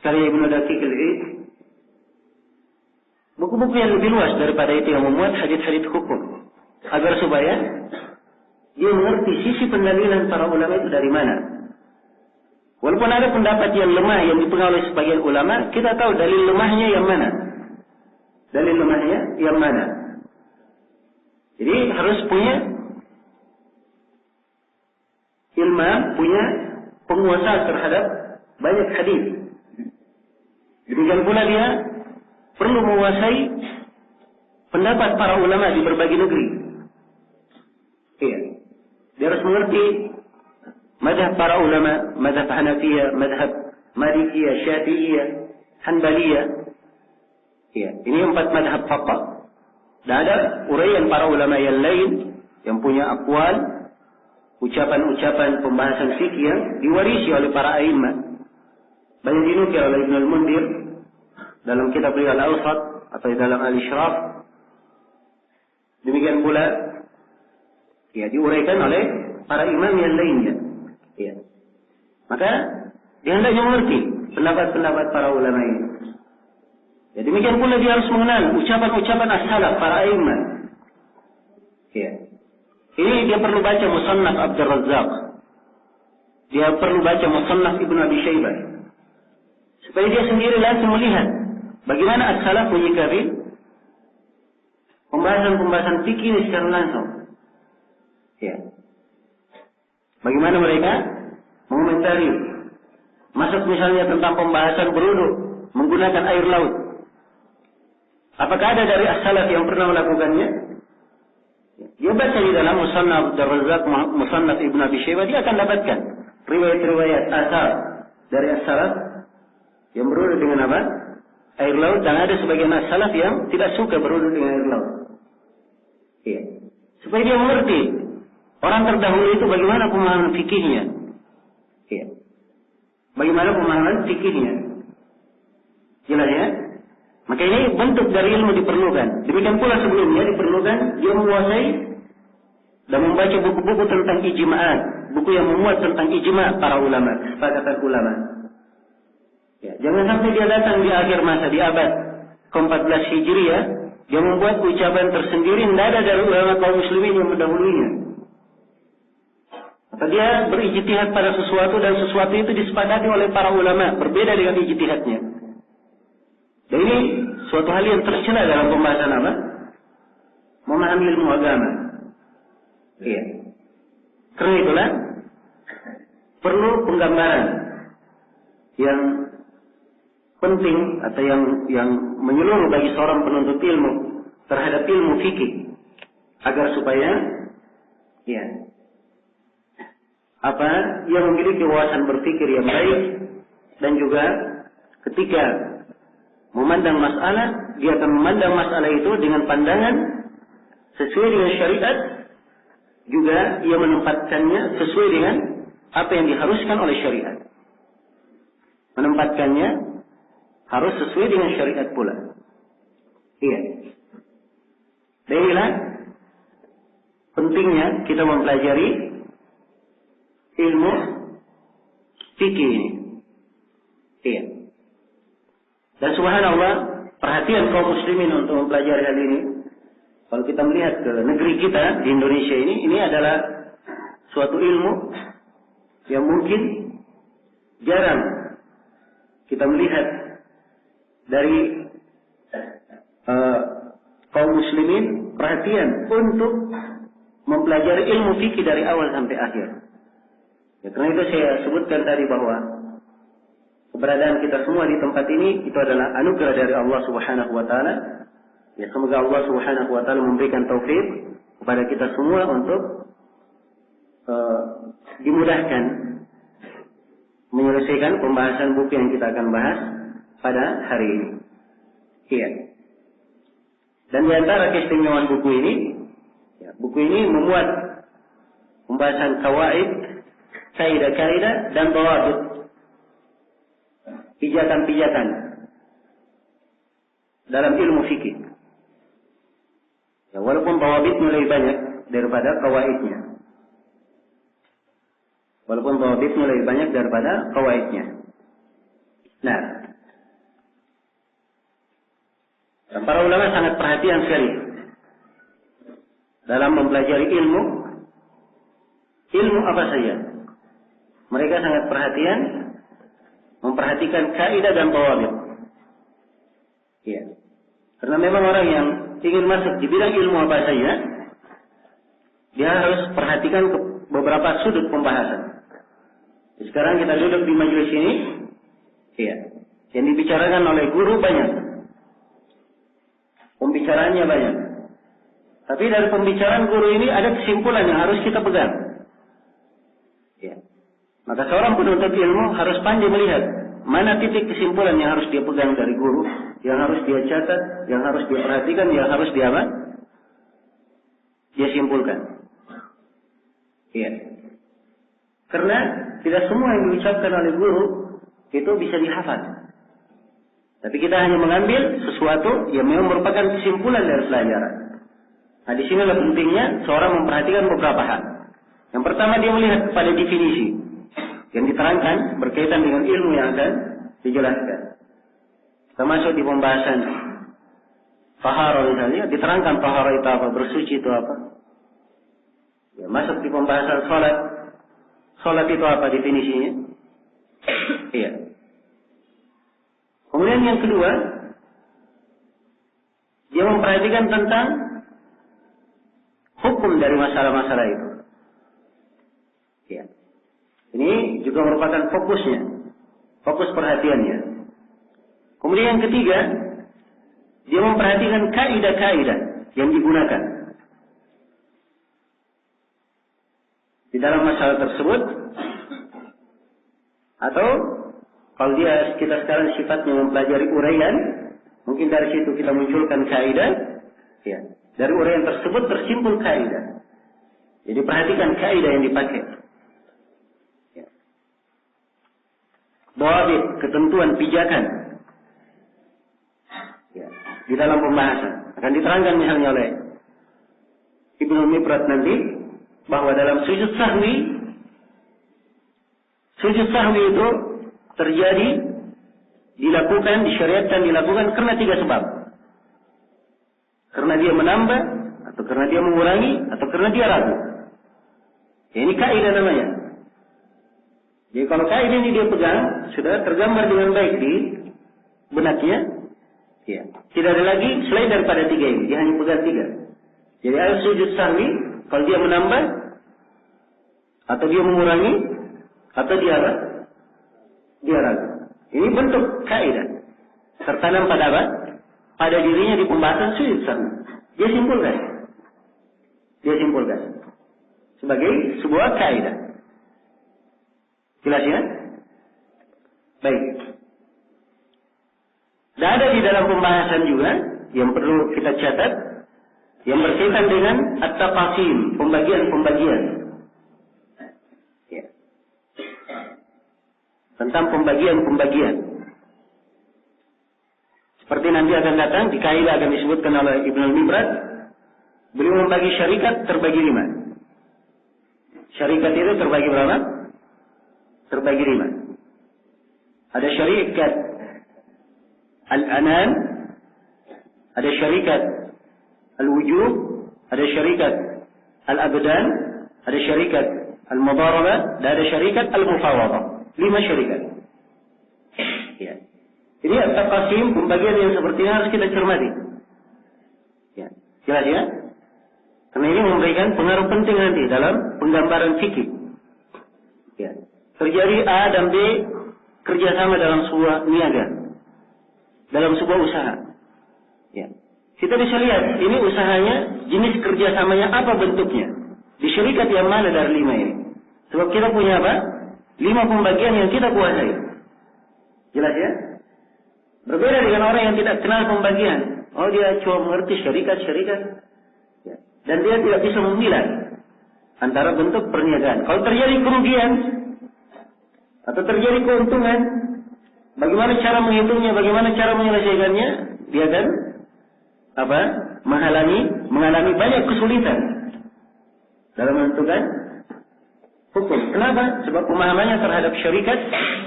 karya Ibnu Daqiq Al-Eid. Buku-buku yang lebih luas daripada itu yang memuat hadis-hadis hukum. agar supaya dia mengerti sisi pendalilan para ulama itu dari mana. Walaupun ada pendapat yang lemah yang dipengaruhi oleh sebagian ulama, kita tahu dalil lemahnya yang mana. Dalil lemahnya yang mana. Jadi harus punya ilmu, punya penguasa terhadap banyak hadis. Demikian pula dia perlu menguasai pendapat para ulama di berbagai negeri. Iya. Dia harus mengerti mazhab para ulama, mazhab Hanafiyah, mazhab Malikiyah, Syafi'iyah, Hanbaliyah. Iya, ini 4 mazhab faqih. Dan ada uraian para ulama yang lain yang punya aqwal, ucapan-ucapan pembahasan fikih yang diwarisi oleh para a'immah. Banyak dinukil oleh Ibnu Al-Mundhir dalam kitab Al-Awsat atau dalam Al-Ishraf. Demikian pula ya diuraikan oleh para imam yang lainnya. Ya. Maka dia hendaknya mengerti pendapat-pendapat para ulama ini. Ya, demikian pula dia harus mengenal ucapan-ucapan as-salaf para imam. Ya. Ini dia perlu baca Musannaf Abdul Razzaq. Dia perlu baca Musannaf Ibnu Abi Syaibah. Supaya dia sendiri langsung melihat bagaimana as-salaf menyikapi pembahasan-pembahasan fikih ini secara langsung. Ya. Bagaimana mereka mengomentari masuk misalnya tentang pembahasan berwudu menggunakan air laut. Apakah ada dari as-salaf yang pernah melakukannya? Dia baca di dalam Musannaf Abdul Razzaq, Musannaf Ibnu Abi Syaibah, dia akan dapatkan riwayat-riwayat asal dari as-salaf yang berwudu dengan apa? Air laut, dan ada sebagian as-salaf yang tidak suka berwudu dengan air laut. Iya. Supaya dia mengerti orang terdahulu itu bagaimana pemahaman fikihnya. Iya. Bagaimana pemahaman fikihnya. Jelas ya? Maka ini bentuk dari ilmu diperlukan. Demikian pula sebelumnya diperlukan dia menguasai dan membaca buku-buku tentang ijma'at, buku yang memuat tentang ijma' para ulama, kesepakatan ulama. Ya, jangan sampai dia datang di akhir masa, di abad ke-14 Hijriah, dia membuat ucapan tersendiri tidak ada dari ulama kaum muslimin yang mendahulunya. Atau dia berijtihad pada sesuatu dan sesuatu itu disepakati oleh para ulama, berbeda dengan ijtihadnya. Dan ini suatu hal yang tercela dalam pembahasan apa? Memahami ilmu agama. Iya. Karena itulah perlu penggambaran yang penting atau yang menyeluruh bagi seorang penuntut ilmu terhadap ilmu fikih agar supaya ya yang memiliki wawasan berpikir yang baik dan juga ketika memandang masalah dia akan memandang masalah itu dengan pandangan sesuai dengan syariat, juga ia menempatkannya sesuai dengan apa yang diharuskan oleh syariat. Menempatkannya harus sesuai dengan syariat pula. Iya. Dan inilah pentingnya kita mempelajari ilmu fikih ini. Iya. Dan subhanallah, perhatian kaum muslimin untuk mempelajari hal ini. Kalau kita melihat ke negeri kita di Indonesia ini adalah suatu ilmu yang mungkin jarang kita melihat dari kaum muslimin perhatian untuk mempelajari ilmu fikih dari awal sampai akhir. Ya, karena itu saya sebutkan tadi bahwa keberadaan kita semua di tempat ini itu adalah anugerah dari Allah Subhanahu wa taala. Ya, semoga Allah Subhanahu wa taala memberikan taufik kepada kita semua untuk dimudahkan menyelesaikan pembahasan buku yang kita akan bahas pada hari ini. Iya. Dan di antara keistimewaan buku ini, ya, buku ini memuat pembahasan kawaid, kaidah-kaidah dan dawabit, pijakan-pijakan dalam ilmu fikih. Ya, walaupun dawabitnya lebih banyak daripada kawaidnya. Walaupun dawabitnya lebih banyak daripada kawaidnya. Nah, dan para ulama sangat perhatian sekali dalam mempelajari ilmu apa saja. Mereka sangat perhatian, memperhatikan kaidah dan dhawabit. Ya. Karena memang orang yang ingin masuk di bidang ilmu apa saja, dia harus perhatikan beberapa sudut pembahasan. Sekarang kita duduk di majelis ini, ya, yang dibicarakan oleh guru banyak, pembicaraannya banyak. Tapi dari pembicaraan guru ini ada kesimpulan yang harus kita pegang. Ya. Maka seorang penuntut ilmu harus pandai melihat mana titik kesimpulan yang harus dia pegang dari guru, yang harus dia catat, yang harus dia perhatikan, yang harus dia apa? Dia simpulkan. Iya. Karena tidak semua yang diucapkan oleh guru itu bisa dihafal. Tapi kita hanya mengambil sesuatu yang memang merupakan kesimpulan dari pelajaran. Nah, di sinilah pentingnya seorang memperhatikan beberapa hal. Yang pertama, dia melihat kepada definisi yang diterangkan berkaitan dengan ilmu yang akan dijelaskan. Termasuk di pembahasan taharah misalnya, diterangkan taharah itu apa, bersuci itu apa. Ya, masuk di pembahasan salat. Salat itu apa definisinya? Iya. Kemudian yang kedua, dia memperhatikan tentang hukum dari masalah-masalah itu. Ya. Ini juga merupakan fokusnya, fokus perhatiannya. Kemudian yang ketiga, dia memperhatikan kaidah-kaidah yang digunakan di dalam masalah tersebut, atau kalau kita sekarang sifatnya mempelajari uraian, mungkin dari situ kita munculkan kaidah, ya. Dari uraian tersebut tersimpul kaidah. Jadi perhatikan kaidah yang dipakai. Ya. Dhawabit, ketentuan, pijakan. Ya. Di dalam pembahasan akan diterangkan misalnya oleh Ibnu Mibrad nanti, bahwa dalam sujud sahwi itu terjadi, dilakukan, disyariatkan, dilakukan karena 3 sebab. Karena dia menambah, atau karena dia mengurangi, atau karena dia ragu. Ya, ini kaidah namanya. Jadi kalau kaidah ini dia pegang, sudah tergambar dengan baik di benaknya. Ya. Tidak ada lagi selain daripada 3 ini, dia hanya pegang 3. Jadi ayat sujud sahwi, kalau dia menambah, atau dia mengurangi, atau dia ragu. Ini bentuk kaidah tertanam pada apa? Pada dirinya di pembahasan sujud sahwi. Dia simpulkan sebagai sebuah kaidah. Jelas ya? Baik. Dan ada di dalam pembahasan juga yang perlu kita catat, yang berkaitan dengan at-taqasim, pembagian-pembagian. Ya. Tentang pembagian-pembagian. Seperti nanti akan datang, di kaidah akan disebutkan oleh Ibnu Mibrad, beliau membagi syarikat terbagi 5. Syarikat itu terbagi berapa? Terbagi 5. Ada syarikat al-anan, ada syarikat al-wujub, ada syarikat al-abdan, ada syarikat al-mudarabah, dan ada syarikat al-mufawadah. 5 syarikat. Ya. Ini at-taqasim, pembagian yang seperti ini harus kita cermati. Ya. Jelas ya? Karena ini memberikan pengaruh penting nanti dalam penggambaran fikih. Ya. Terjadi A dan B kerjasama dalam sebuah niaga, dalam sebuah usaha. Ya. Kita bisa lihat ini usahanya, jenis kerjasamanya apa bentuknya, di syarikat yang mana dari 5 ini. Sebab kita punya apa? 5 pembagian yang kita kuasai. Jelas ya? Berbeda dengan orang yang tidak kenal pembagian. Oh, dia cuma mengerti syarikat. Ya. Dan dia tidak bisa memilah antara bentuk perniagaan. Kalau terjadi kerugian atau terjadi keuntungan, bagaimana cara menghitungnya, bagaimana cara menyelesaikannya, dia akan mengalami banyak kesulitan dalam menentukan hukum. Kenapa? Sebab pemahamannya terhadap syarikat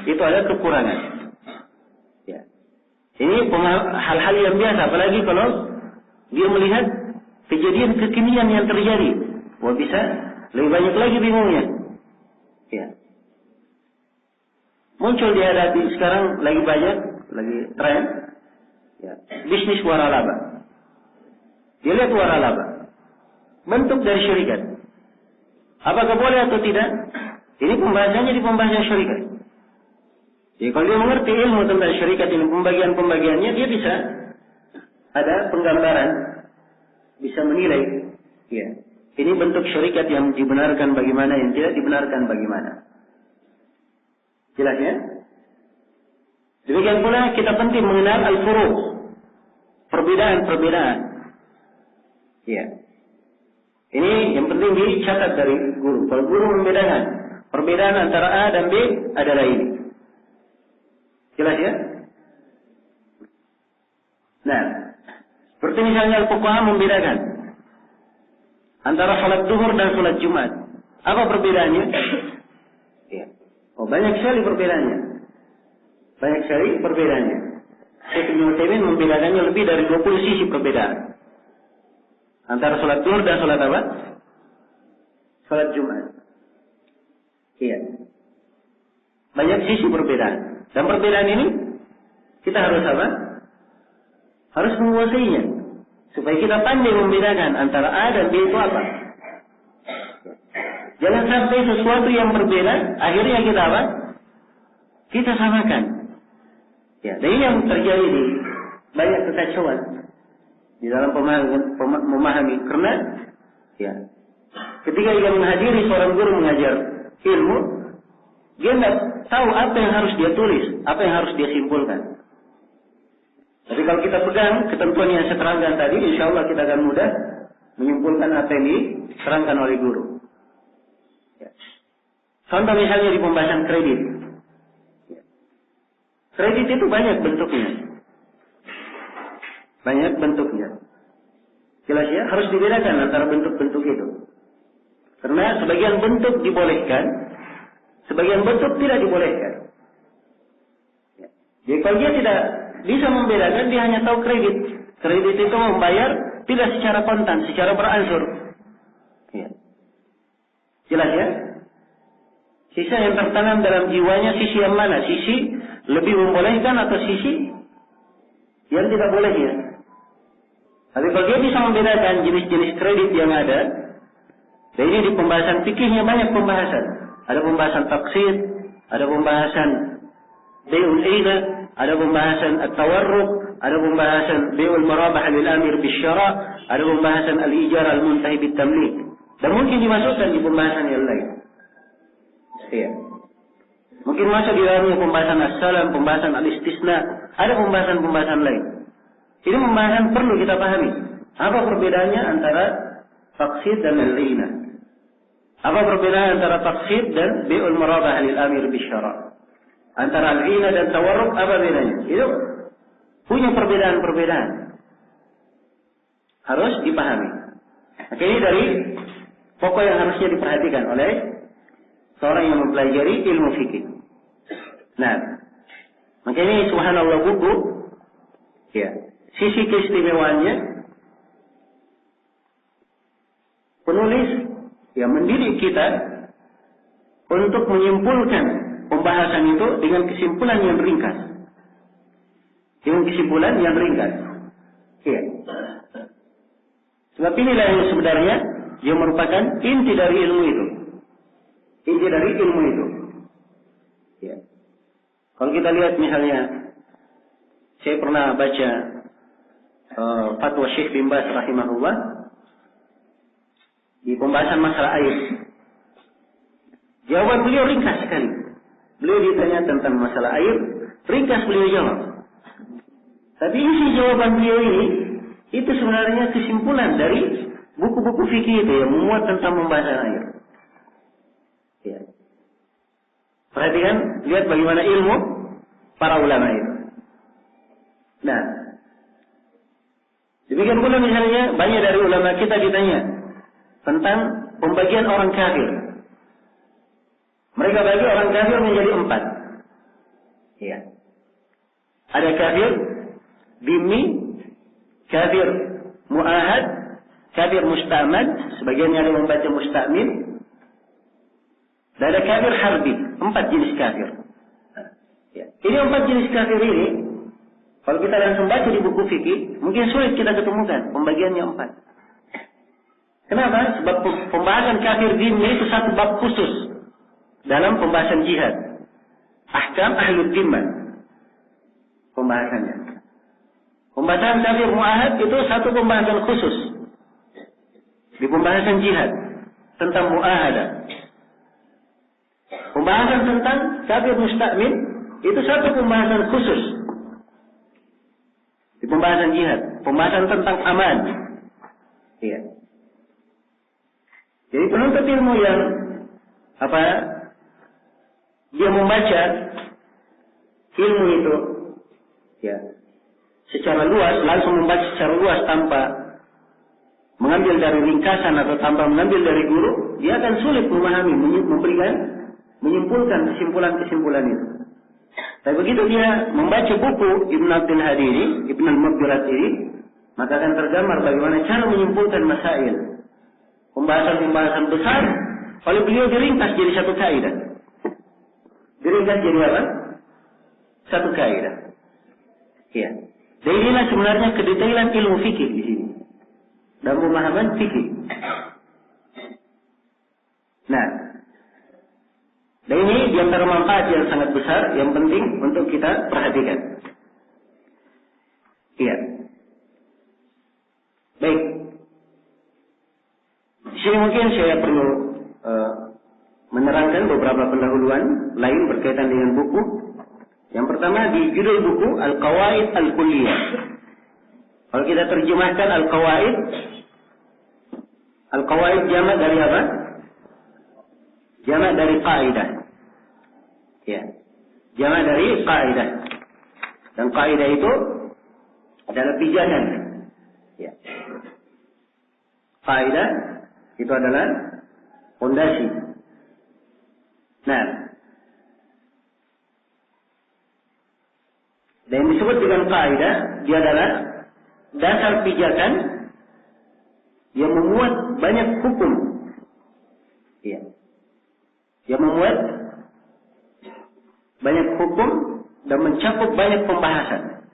itu ada kekurangan. Ya. Ini hal-hal yang biasa, apalagi kalau dia melihat kejadian kekinian yang terjadi. Wah, bisa lebih banyak lagi bingungnya. Ya. Muncul dihadapi sekarang lagi banyak, lagi tren. Ya. Bisnis waralaba. Dia lihat waralaba. Bentuk dari syarikat. Apakah boleh atau tidak? Ini pembahasannya di pembahasan syarikat. Jadi kalau dia mengerti ilmu tentang syarikat ini, pembagian-pembagiannya, dia bisa ada penggambaran, bisa menilai. Ya. Ini bentuk syarikat yang dibenarkan bagaimana, yang tidak dibenarkan bagaimana. Jelas ya? Demikian pula kita penting mengenal al-furuq, perbedaan-perbedaan. Ya. Ini yang penting dicatat dari guru. Kalau guru membedakan perbedaan antara A dan B adalah ini. Jelas ya? Nah, seperti misalnya al-fuqaha membedakan antara salat zuhur dan salat Jumat. Apa perbedaannya? Ya. Oh, banyak sekali perbedaannya. Banyak sekali perbedaannya. Syekh Ibnu Utsaimin membedakannya lebih dari 20 sisi perbedaan. Antara salat zuhur dan salat apa? Salat Jumat. Iya. Banyak sisi perbedaan. Dan perbedaan ini kita harus apa? Harus menguasainya. Supaya kita pandai membedakan antara A dan B itu apa. Jangan sampai sesuatu yang berbeda, akhirnya kita apa? Kita samakan. Ya, dan ini yang terjadi di banyak kekacauan di dalam memahami. Karena, ya, ketika dia menghadiri seorang guru mengajar ilmu, dia tidak tahu apa yang harus dia tulis, apa yang harus dia simpulkan. Tapi kalau kita pegang ketentuan yang saya terangkan tadi, insya Allah kita akan mudah menyimpulkan apa yang diterangkan oleh guru. Ya. Contoh misalnya di pembahasan kredit. Ya. Kredit itu banyak bentuknya. Banyak bentuknya. Jelas ya, harus dibedakan antara bentuk-bentuk itu. Karena sebagian bentuk dibolehkan, sebagian bentuk tidak dibolehkan. Ya. Jadi kalau dia tidak bisa membedakan, dia hanya tahu kredit. Kredit itu membayar tidak secara kontan, secara beransur. Ya. Jelas ya? Sisa yang tertanam dalam jiwanya, sisi yang mana? Sisi lebih membolehkan atau sisi yang tidak bolehnya? Tapi kalau dia bisa membedakan jenis-jenis kredit yang ada, dan ini di pembahasan fikihnya banyak pembahasan. Ada pembahasan taqsid, ada pembahasan bai'ul ina, ada pembahasan at-tawarruk, ada pembahasan bai'ul marabah lil amir bisyara', ada pembahasan al-ijar al-muntahi bit-tamlik. Dan mungkin dimasukkan di pembahasan yang lain. Iya. Mungkin masuk di dalamnya pembahasan as-salam, pembahasan al-istisna, ada pembahasan-pembahasan lain. Ini pembahasan perlu kita pahami. Apa perbedaannya antara taqsid dan al-ina? Apa perbedaan antara taqsid dan bai'ul marabah lil amir bisyara'? Antara al-ina dan tawarruk apa bedanya? Itu punya perbedaan-perbedaan. Harus dipahami. Maka ini dari pokok yang harusnya diperhatikan oleh seorang yang mempelajari ilmu fikih. Nah, maka ini subhanallah buku, ya, sisi keistimewaannya penulis yang mendidik kita untuk menyimpulkan pembahasan itu dengan kesimpulan yang ringkas. Dengan kesimpulan yang ringkas. Iya. Sebab inilah yang sebenarnya yang merupakan inti dari ilmu itu. Inti dari ilmu itu. Ya. Kalau kita lihat misalnya, saya pernah baca fatwa Syekh bin Baz rahimahullah di pembahasan masalah air. Jawaban beliau ringkas sekali. Beliau ditanya tentang masalah air, ringkas beliau jawab. Tapi isi jawaban beliau ini, itu sebenarnya kesimpulan dari buku-buku fikih itu yang memuat tentang pembahasan air. Ya. Perhatikan, lihat bagaimana ilmu para ulama itu. Nah, demikian pula misalnya banyak dari ulama kita ditanya tentang pembagian orang kafir. Mereka bagi orang kafir menjadi 4. Ya. Ada kafir dhimmi, kafir mu'ahad, kafir mustamad, sebagian yang membaca mustamil, dan ada kafir harbi, 4 jenis kafir. Ya. Ini 4 jenis kafir ini, kalau kita langsung baca di buku fikih, mungkin sulit kita ketemukan pembagiannya 4. Kenapa? Sebab pembahasan kafir dhimmi itu satu bab khusus dalam pembahasan jihad. Ahkam ahlul dhimmah. Pembahasannya. Pembahasan kafir mu'ahad itu satu pembahasan khusus di pembahasan jihad tentang mu'ahadah. Pembahasan tentang kafir musta'min itu satu pembahasan khusus di pembahasan jihad. Pembahasan tentang aman. Iya. Jadi penuntut ilmu yang dia membaca ilmu itu ya secara luas, langsung membaca secara luas tanpa mengambil dari ringkasan atau tanpa mengambil dari guru, dia akan sulit memahami, menyimpulkan kesimpulan-kesimpulan itu. Tapi begitu dia membaca buku Ibn Abdul Hadi ini, Ibn al-Mubbirat ini, maka akan tergambar bagaimana cara menyimpulkan masail. Pembahasan-pembahasan besar, oleh beliau diringkas jadi satu kaidah. Diringkas jadi apa? Satu kaidah. Ya. Dan inilah sebenarnya kedetailan ilmu fikih di sini. Dan pemahaman fikih. Nah, dan ini di antara manfaat yang sangat besar, yang penting untuk kita perhatikan. Iya. Baik. Di sini mungkin saya perlu menerangkan beberapa pendahuluan lain berkaitan dengan buku. Yang pertama di judul buku Al-Qawaid Al-Kulliyah. Kalau kita terjemahkan Al-Qawaid, Al-Qawaid jamak dari apa? Jamak dari qaidah. Ya. Jamak dari qaidah. Dan qaidah itu adalah pijakan. Ya. Qaidah itu adalah fondasi. Nah, dan yang disebut dengan kaidah, dia adalah dasar pijakan yang memuat banyak hukum. Ya. Yang memuat banyak hukum dan mencakup banyak pembahasan.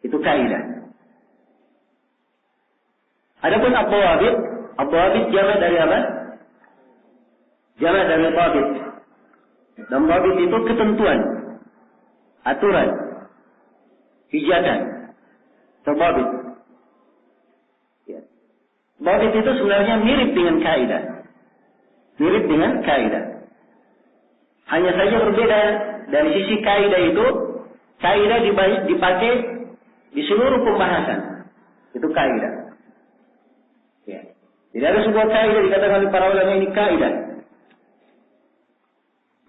Itu kaidah. Adapun ad-dawabit jamak dari apa? Jamak dari dhabit. Dan dhabit itu ketentuan, aturan, pijakan, dhabit. Ya. Dhabit itu sebenarnya mirip dengan kaidah. Mirip dengan kaidah. Hanya saja berbeda dari sisi kaidah itu, kaidah dipakai di seluruh pembahasan. Itu kaidah. Ya. Tidak ada sebuah kaidah dikatakan oleh para ulama ini kaidah.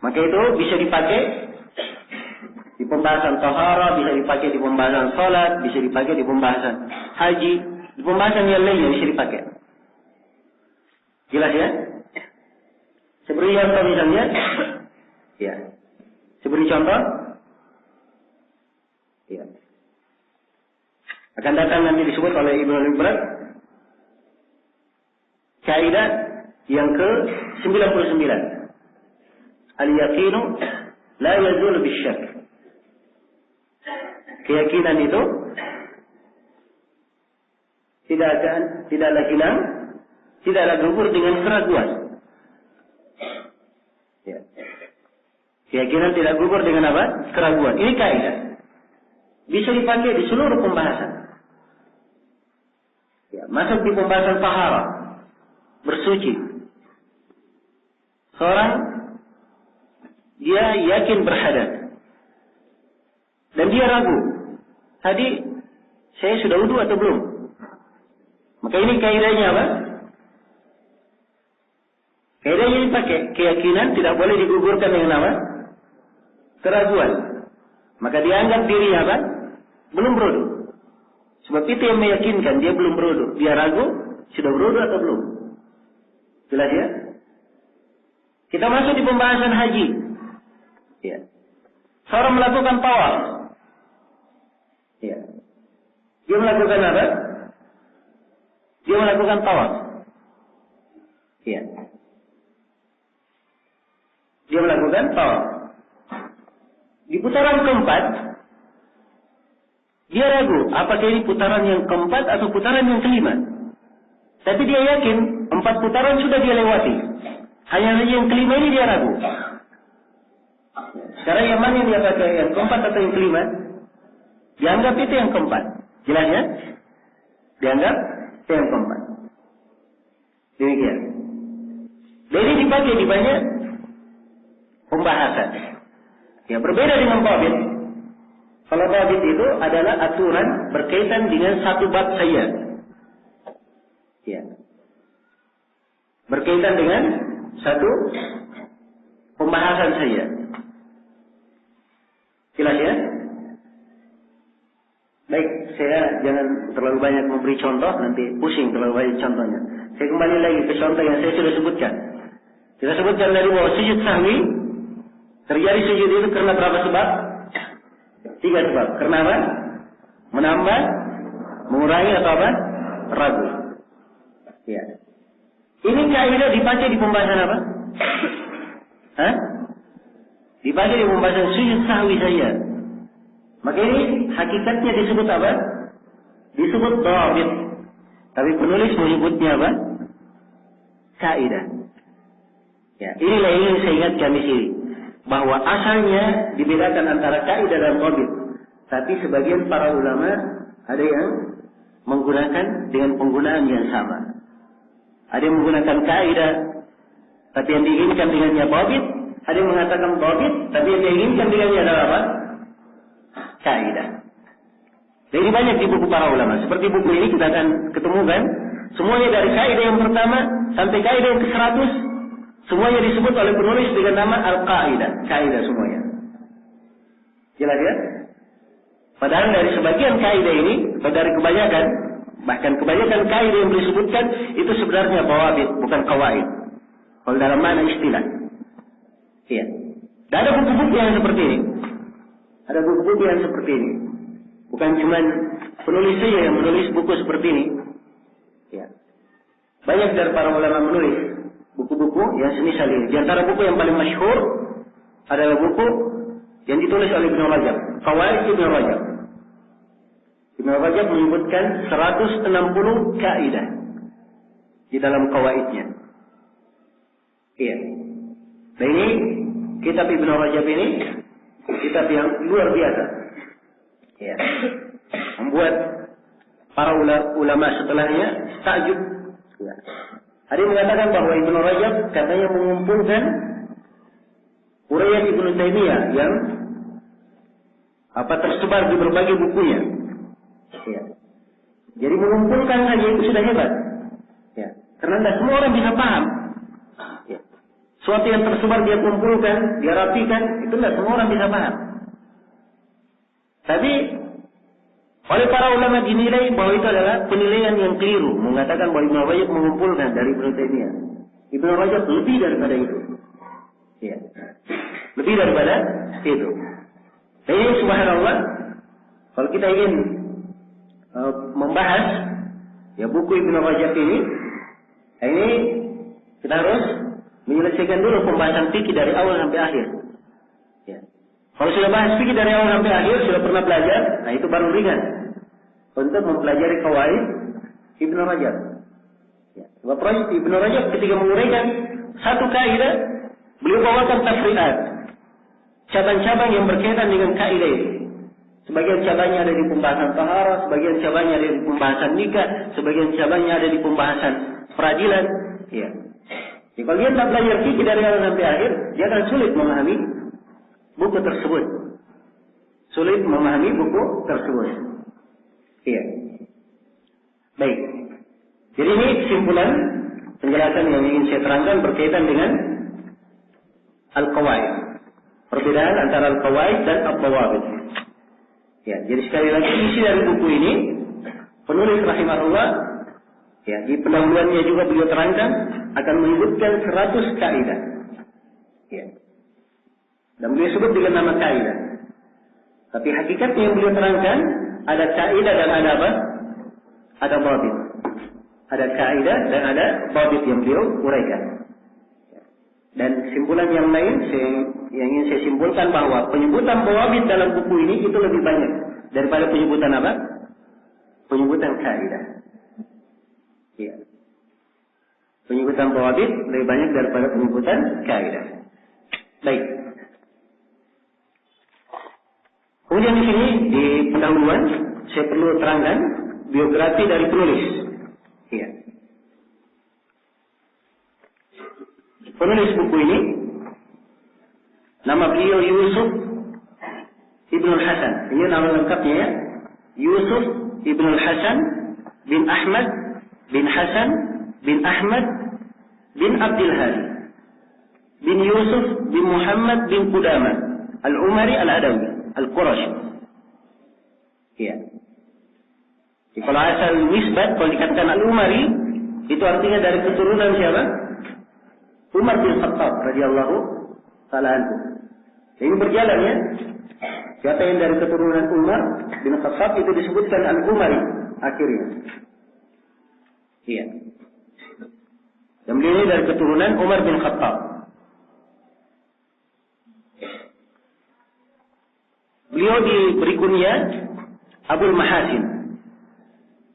Maka itu bisa dipakai di pembahasan taharah, bisa dipakai di pembahasan salat, bisa dipakai di pembahasan haji, di pembahasan yang lainnya bisa dipakai. Jelas ya? Seperti contoh misalnya, ya. Seperti contoh, ya. Akan datang nanti disebut oleh Ibnu al-Mubbirat kaidah yang ke-99. Al-yaqinu la yazulu bisyak. Keyakinan itu tidaklah hilang, tidaklah gugur dengan keraguan. Ya. Keyakinan tidak gugur dengan apa? Keraguan. Ini kaidah. Bisa dipakai di seluruh pembahasan. Ya, masuk di pembahasan taharah, bersuci. Seorang dia yakin berhadas dan dia ragu. Tadi saya sudah wudu atau belum? Maka ini kaidahnya apa? Kaidahnya dipakai. Keyakinan tidak boleh digugurkan dengan apa? Keraguan. Maka dianggap dirinya apa? Belum berwudu. Sebab itu yang meyakinkan dia belum berwudu. Dia ragu, sudah berwudu atau belum? Jelas ya? Kita masuk di pembahasan haji. Ya. Seorang melakukan tawaf. Ya. Dia melakukan apa? dia melakukan tawaf. Ya. Dia melakukan tawaf. Di putaran keempat, dia ragu apakah ini putaran yang keempat atau putaran yang kelima. Tapi dia yakin 4 putaran sudah dia lewati. Hanya saja yang kelima ini dia ragu. Sekarang yang mana yang dia pakai, yang keempat atau yang kelima? Dianggap itu yang keempat. Jelas ya? Dianggap itu yang keempat. Demikian. Jadi dipakai di banyak pembahasan. Ya, berbeda dengan qabid. Kalau qabid itu adalah aturan berkaitan dengan satu bab saja. Ya. Berkaitan dengan satu pembahasan saja. Jelas ya? Baik, saya jangan terlalu banyak memberi contoh, nanti pusing terlalu banyak contohnya. Saya kembali lagi ke contoh yang saya sudah sebutkan. Kita sebutkan dari bahwa sujud sahwi terjadi sujud itu karena berapa sebab? 3 sebab. Karena apa? Menambah, mengurangi atau apa? Ragu. Ya. Ini kaidah dipakai di pembahasan apa? Hah? Dipakai di pembahasan sujud sahwi saja. Maka ini hakikatnya disebut apa? Disebut dhabit. Tapi penulis menyebutnya apa? Kaidah. Ya, inilah yang ingin saya ingatkan di sini. Bahwa asalnya dibedakan antara kaidah dan dhabit. Tapi sebagian para ulama ada yang menggunakan dengan penggunaan yang sama. Ada yang menggunakan kaidah, tapi yang diinginkan dengannya dhabit. Ada yang mengatakan dhabit, tapi yang diinginkan dengannya adalah apa? Kaidah. Jadi banyak di buku para ulama. Seperti buku ini kita akan ketemukan semuanya dari kaidah yang pertama sampai kaidah yang ke-100, semuanya disebut oleh penulis dengan nama al-qaidah, kaidah semuanya. Jelas ya? Padahal dari sebagian kaidah ini, atau dari kebanyakan, bahkan kebanyakan kaidah yang disebutkan itu sebenarnya bawabit, bukan qawaid. Kalau dalam mana istilah. Iya. Dan ada buku-buku yang seperti ini. Ada buku-buku yang seperti ini. Bukan cuma penulis saja yang menulis buku seperti ini. Ya. Banyak dari para ulama menulis buku-buku yang semisal ini. Di antara buku yang paling masyhur adalah buku yang ditulis oleh Ibnu Rajab, Qawaid Ibnu Rajab. Ibnu Rajab menyebutkan 160 kaidah di dalam qawaidnya. Iya. Nah ini kitab Ibnu Rajab ini kitab yang luar biasa. Ya. Membuat para ulama setelahnya takjub. Ya. Ada yang mengatakan bahwa Ibnu Rajab katanya mengumpulkan uraian Ibnu Taimiyah yang tersebar di berbagai bukunya. Ya. Jadi mengumpulkan saja itu sudah hebat. Ya. Karena tidak semua orang bisa paham. Ya. Suatu yang tersebar dia kumpulkan, dia rapikan, itu tidak semua orang bisa paham. Tapi oleh para ulama dinilai bahwa itu adalah penilaian yang keliru, mengatakan bahwa Ibnu Rajab mengumpulkan dari Ibnu Taimiyah. Ibnu Rajab lebih daripada itu. Ya. Lebih daripada itu. Jadi subhanallah, kalau kita ingin membahas ya buku Ibnu Rajab ini kita harus menyelesaikan dulu pembahasan fikih dari awal sampai akhir. Ya. Kalau sudah bahas fikih dari awal sampai akhir, sudah pernah belajar, nah itu baru ringan untuk mempelajari qawaid Ibnu Rajab. Ya. Sebab Ibnu Rajab ketika menguraikan satu kaidah, beliau bawakan tafri'at, cabang-cabang yang berkaitan dengan kaidah ini. Sebagian cabangnya ada di pembahasan taharah, sebagian cabangnya ada di pembahasan nikah, sebagian cabangnya ada di pembahasan peradilan. Ya. Jadi kalau dia tak belajar fikih dari awal sampai akhir, dia akan sulit memahami buku tersebut. Sulit memahami buku tersebut. Iya. Baik. Jadi ini kesimpulan penjelasan yang ingin saya terangkan berkaitan dengan al-qawaid. Perbedaan antara al-qawaid dan al-dawabit. Ya, jadi sekali lagi isi dari buku ini penulis rahimahullah ya, di pendahuluannya juga beliau terangkan akan menyebutkan 100 kaidah. Ya. Dan beliau sebut dengan nama kaidah. Tapi hakikatnya yang beliau terangkan ada kaidah dan ada apa? Ada dhabit. ada kaidah dan ada dhabit yang beliau uraikan. Dan simpulan yang lain yang ingin saya simpulkan bahwa penyebutan dhabit dalam buku ini itu lebih banyak daripada penyebutan apa? Penyebutan kaidah. Ya. Penyebutan dhabit lebih banyak daripada penyebutan kaidah. Baik. Kemudian di sini di pendahuluan saya perlu terangkan biografi dari penulis. Iya. Penulis buku ini nama beliau Yusuf Ibnul Hasan. Ini nama lengkapnya ya. Yusuf Ibnul Hasan bin Ahmad bin Hasan bin Ahmad bin Abdul Hadi bin Yusuf bin Muhammad bin Qudama Al-Umari Al-Adawi Al-Qurashi. Iya. Kalau asal nisbat, kalau dikatakan Al-Umari, itu artinya dari keturunan siapa? Umar bin Khattab radhiyallahu ta'ala anhu. Ini berjalan ya. Siapa yang dari keturunan Umar bin Khattab itu disebutkan Al-Umari akhirnya. Iya. Dan beliau ini dari keturunan Umar bin Khattab. Beliau diberi kunyah Abul Mahasin.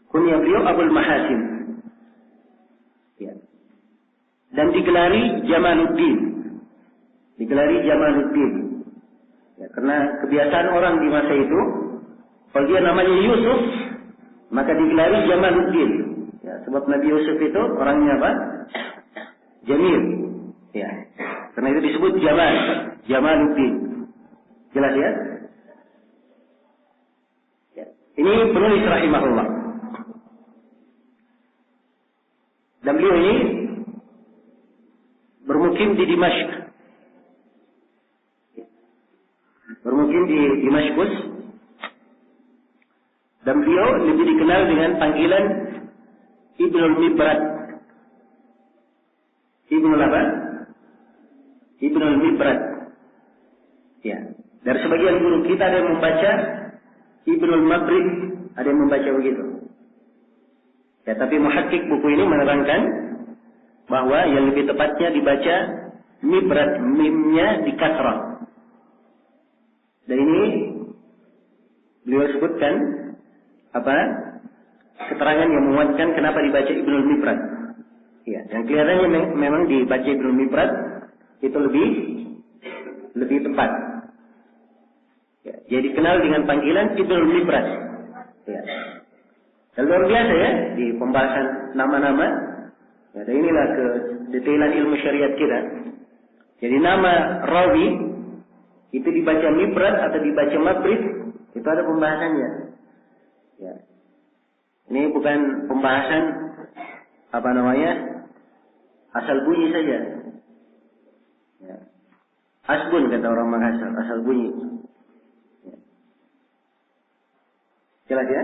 Kunyah beliau Abul Mahasin. Ya. Dan digelari Jamaluddin. Digelari Jamaluddin. Ya, karena kebiasaan orang di masa itu, kalau dia namanya Yusuf, maka digelari Jamaluddin. Ya, sebab Nabi Yusuf itu orangnya apa? Jamil. Ya. Karena itu disebut Jamaluddin. Jelas ya? Ya. Ini penulis rahimahullah. Dan beliau ini bermukim di Dimashq. Bermukim di Damaskus. Dan beliau lebih dikenal dengan panggilan Ibnul Mibrad. Ibnul apa? Ibnul Mibrad. Ya. Dari sebagian guru kita ada yang membaca Ibnul Mabrid, ada yang membaca begitu. Ya, tapi muhakkik buku ini menerangkan bahwa yang lebih tepatnya dibaca Mibrad, mimnya di kasrah. Dan ini beliau sebutkan apa? Keterangan yang menguatkan kenapa dibaca Ibnul Mibrad. Ya, yang kelihatannya memang dibaca Ibnul Mibrad itu lebih tepat. Ya, jadi dikenal dengan panggilan Ibnul Mibrad. Ya. Dan luar biasa ya di pembahasan nama-nama. Ya, dan inilah kedetailan ilmu syariat kita. Jadi nama rawi itu dibaca Mibrad atau dibaca Mabrid, itu ada pembahasannya. Ya. Ini bukan pembahasan apa namanya asal bunyi saja. Ya. Asbun kata orang Makassar, asal bunyi. Ya. Jelas ya?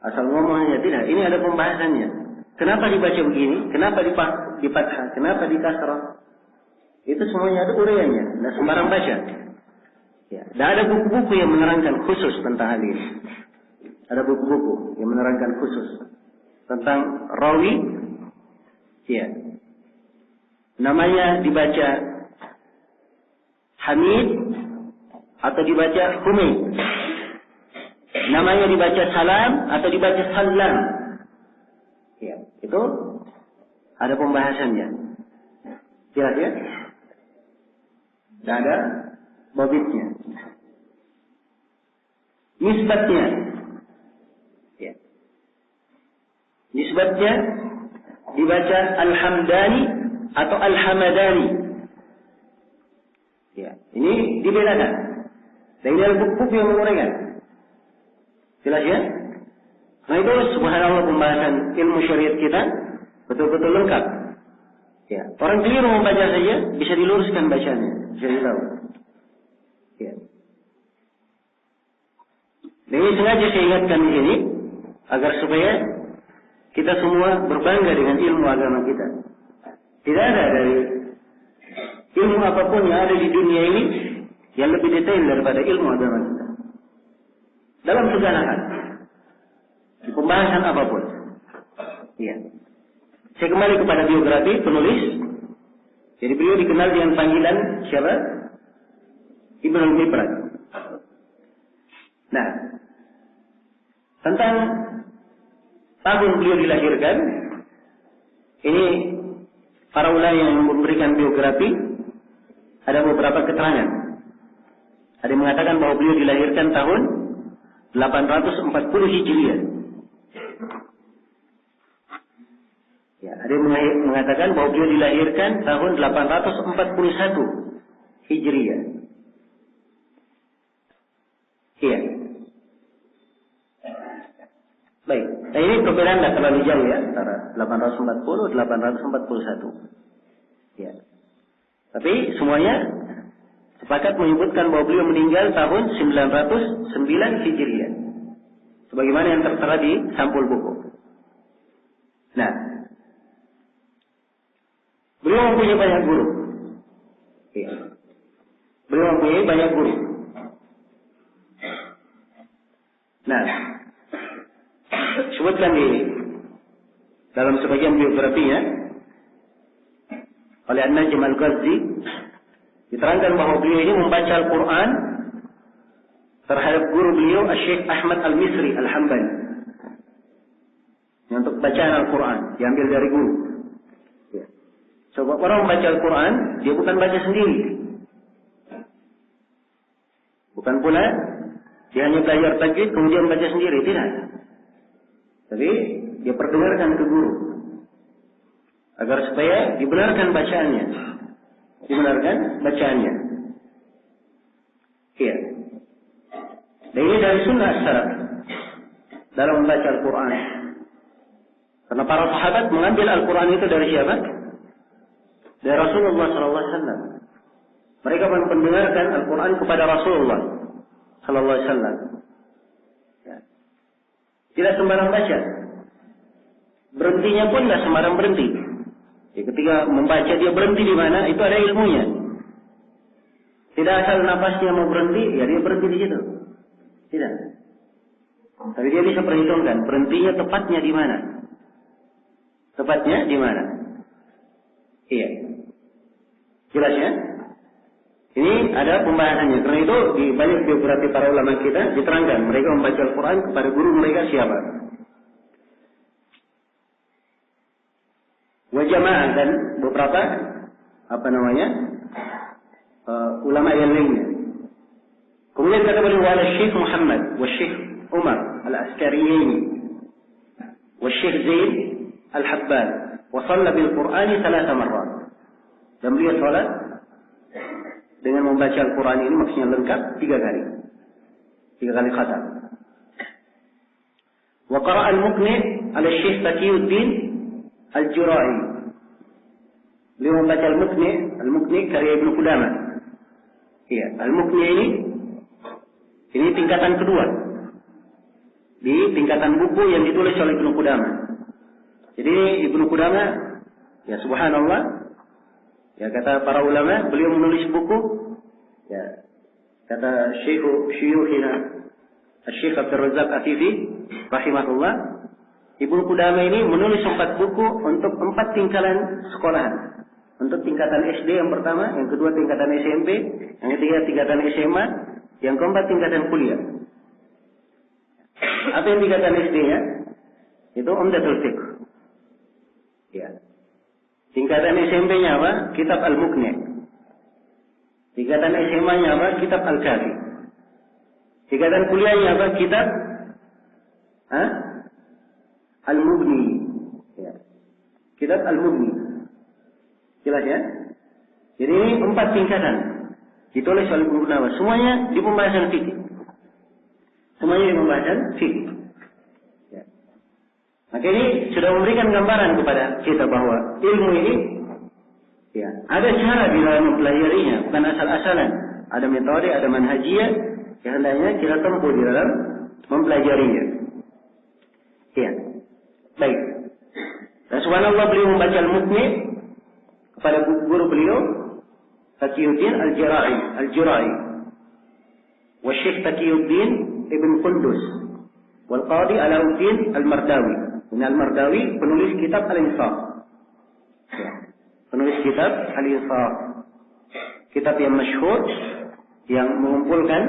Asal ngomongnya tidak. Ini ada pembahasannya. Kenapa dibaca begini? Kenapa di fathah? Kenapa di kasrah? Itu semuanya ada uraiannya. Tidak sembarang baca. Ya. Dan ada buku-buku yang menerangkan khusus tentang hal ini. Ada buku-buku yang menerangkan khusus tentang rawi. Ya. Namanya dibaca Hamid atau dibaca Humaid. Namanya dibaca Salam atau dibaca Salam. Ya, itu ada pembahasannya. Jelas ya? Dan ada babitnya. Nisbatnya. Ya. Nisbatnya dibaca Al-Hamdani atau Al-Hamadani. Ya, ini dibedakan. Dan ini adalah buku yang menguraikan. Jelas ya? Nah itu subhanallah pembahasan ilmu syariat kita betul-betul lengkap. Ya, orang keliru membaca saja bisa diluruskan bacanya, bisa ditahu. Ya. Dan ini sengaja saya ingatkan di sini agar supaya kita semua berbangga dengan ilmu agama kita. Tidak ada dari ilmu apapun yang ada di dunia ini yang lebih detail daripada ilmu agama kita. Dalam segala hal, di pembahasan apapun. Ya. Saya kembali kepada biografi penulis. Jadi beliau dikenal dengan panggilan siapa? Ibnu al-Mibrad. Nah, tentang tahun beliau dilahirkan, ini para ulama yang memberikan biografi ada beberapa keterangan. Ada yang mengatakan bahwa beliau dilahirkan tahun 840 Hijriah. Ya, ada yang mengatakan bahwa beliau dilahirkan tahun 841 Hijriah. Iya. Baik, nah ini perbedaan tidak terlalu jauh ya antara 840 dan 841. Ya. Tapi semuanya sepakat menyebutkan bahwa beliau meninggal tahun 909 Hijriah. Sebagaimana yang tertera di sampul buku. Nah, beliau mempunyai banyak guru. Ya. Beliau mempunyai banyak guru. Nah, sebutkan di dalam sebagian biografinya oleh An-Najm Al-Ghazzi diterangkan bahwa beliau ini membaca Al-Quran terhadap guru beliau Syekh Ahmad Al-Misri Al-Hambali. Untuk bacaan Al-Quran diambil dari guru. Sebab orang membaca Al-Quran dia bukan baca sendiri, bukan pula dia hanya belajar tajwid kemudian baca sendiri, tidak. Tapi dia perdengarkan ke guru agar supaya dibenarkan bacaannya. Dibenarkan bacaannya. Iya. Dan ini dari sunnah as-salaf dalam membaca Al-Quran. Karena para sahabat mengambil Al-Quran itu dari siapa? Dari Rasulullah SAW. Mereka mendengarkan Al-Quran kepada Rasulullah SAW. Ya. Tidak sembarang baca. Berhentinya pun tidak sembarang berhenti. Ya, ketika membaca dia berhenti di mana, itu ada ilmunya. Tidak asal napasnya mau berhenti, ya dia berhenti di situ. Tidak. Tapi dia bisa perhitungkan berhentinya tepatnya di mana. Tepatnya di mana? Iya. Jelas ya? Ini ada pembahasannya. Karena itu di banyak biografi para ulama kita diterangkan mereka membaca Al-Quran kepada guru mereka siapa. Wajamaah dan beberapa ulama yang lainnya. Kemudian kata beliau wala Syekh Muhammad wa Syekh Umar Al-Askariyaini wa Syekh Zaid Al-Habbal wa shalla bil Qur'ani 3 marrat. Dan beliau salat dengan membaca Al-Quran ini maksudnya lengkap 3 kali. 3 kali khatam. Wa qara'a al-Muqni' ala Syekh Taqiyuddin Al-Jurai. Beliau membaca Al-Muqni' karya Ibnu Qudamah. Iya, Al-Muqni' ini tingkatan kedua. Di tingkatan buku yang ditulis oleh Ibnu Qudamah. Jadi Ibnu Qudamah, ya subhanallah, ya kata para ulama, beliau menulis buku, ya kata Syuyukhina Syekh Abdul Razak Afifi rahimahullah, Ibnu Qudamah ini menulis 4 buku untuk 4 tingkatan sekolahan. Untuk tingkatan SD yang pertama, yang kedua tingkatan SMP, yang ketiga tingkatan SMA, yang keempat tingkatan kuliah. Apa yang tingkatan SD-nya? Itu Umdatul Fiqh. Ya. Tingkatan SMP-nya apa? Kitab Al-Muqni'. Tingkatan SMA-nya apa? Kitab Al-Kafi. Tingkatan kuliahnya apa? Kitab Al-Mughni. Ya. Kitab Al-Mughni. Jelas ya? Jadi ini 4 tingkatan ditulis oleh Ibnu Qudamah. Semuanya di pembahasan fikih. Semuanya di pembahasan fikih. Ya. Maka ini sudah memberikan gambaran kepada kita bahwa ilmu ini ya, ada cara di dalam mempelajarinya, bukan asal-asalan. Ada metode, ada manhajiyah yang hendaknya kita tempuh di dalam mempelajarinya. Ya. Baik. Dan subhanallah beliau membaca Al-Muqni' kepada guru beliau Taqiyuddin Al-Jurai wa Syekh Taqiyuddin Ibn Qundus wal Qadi Alauddin Al-Mardawi. Ini Al-Mardawi, penulis kitab Al-Insaf. Ya. Penulis kitab Al-Insaf. Kitab yang masyhur, yang mengumpulkan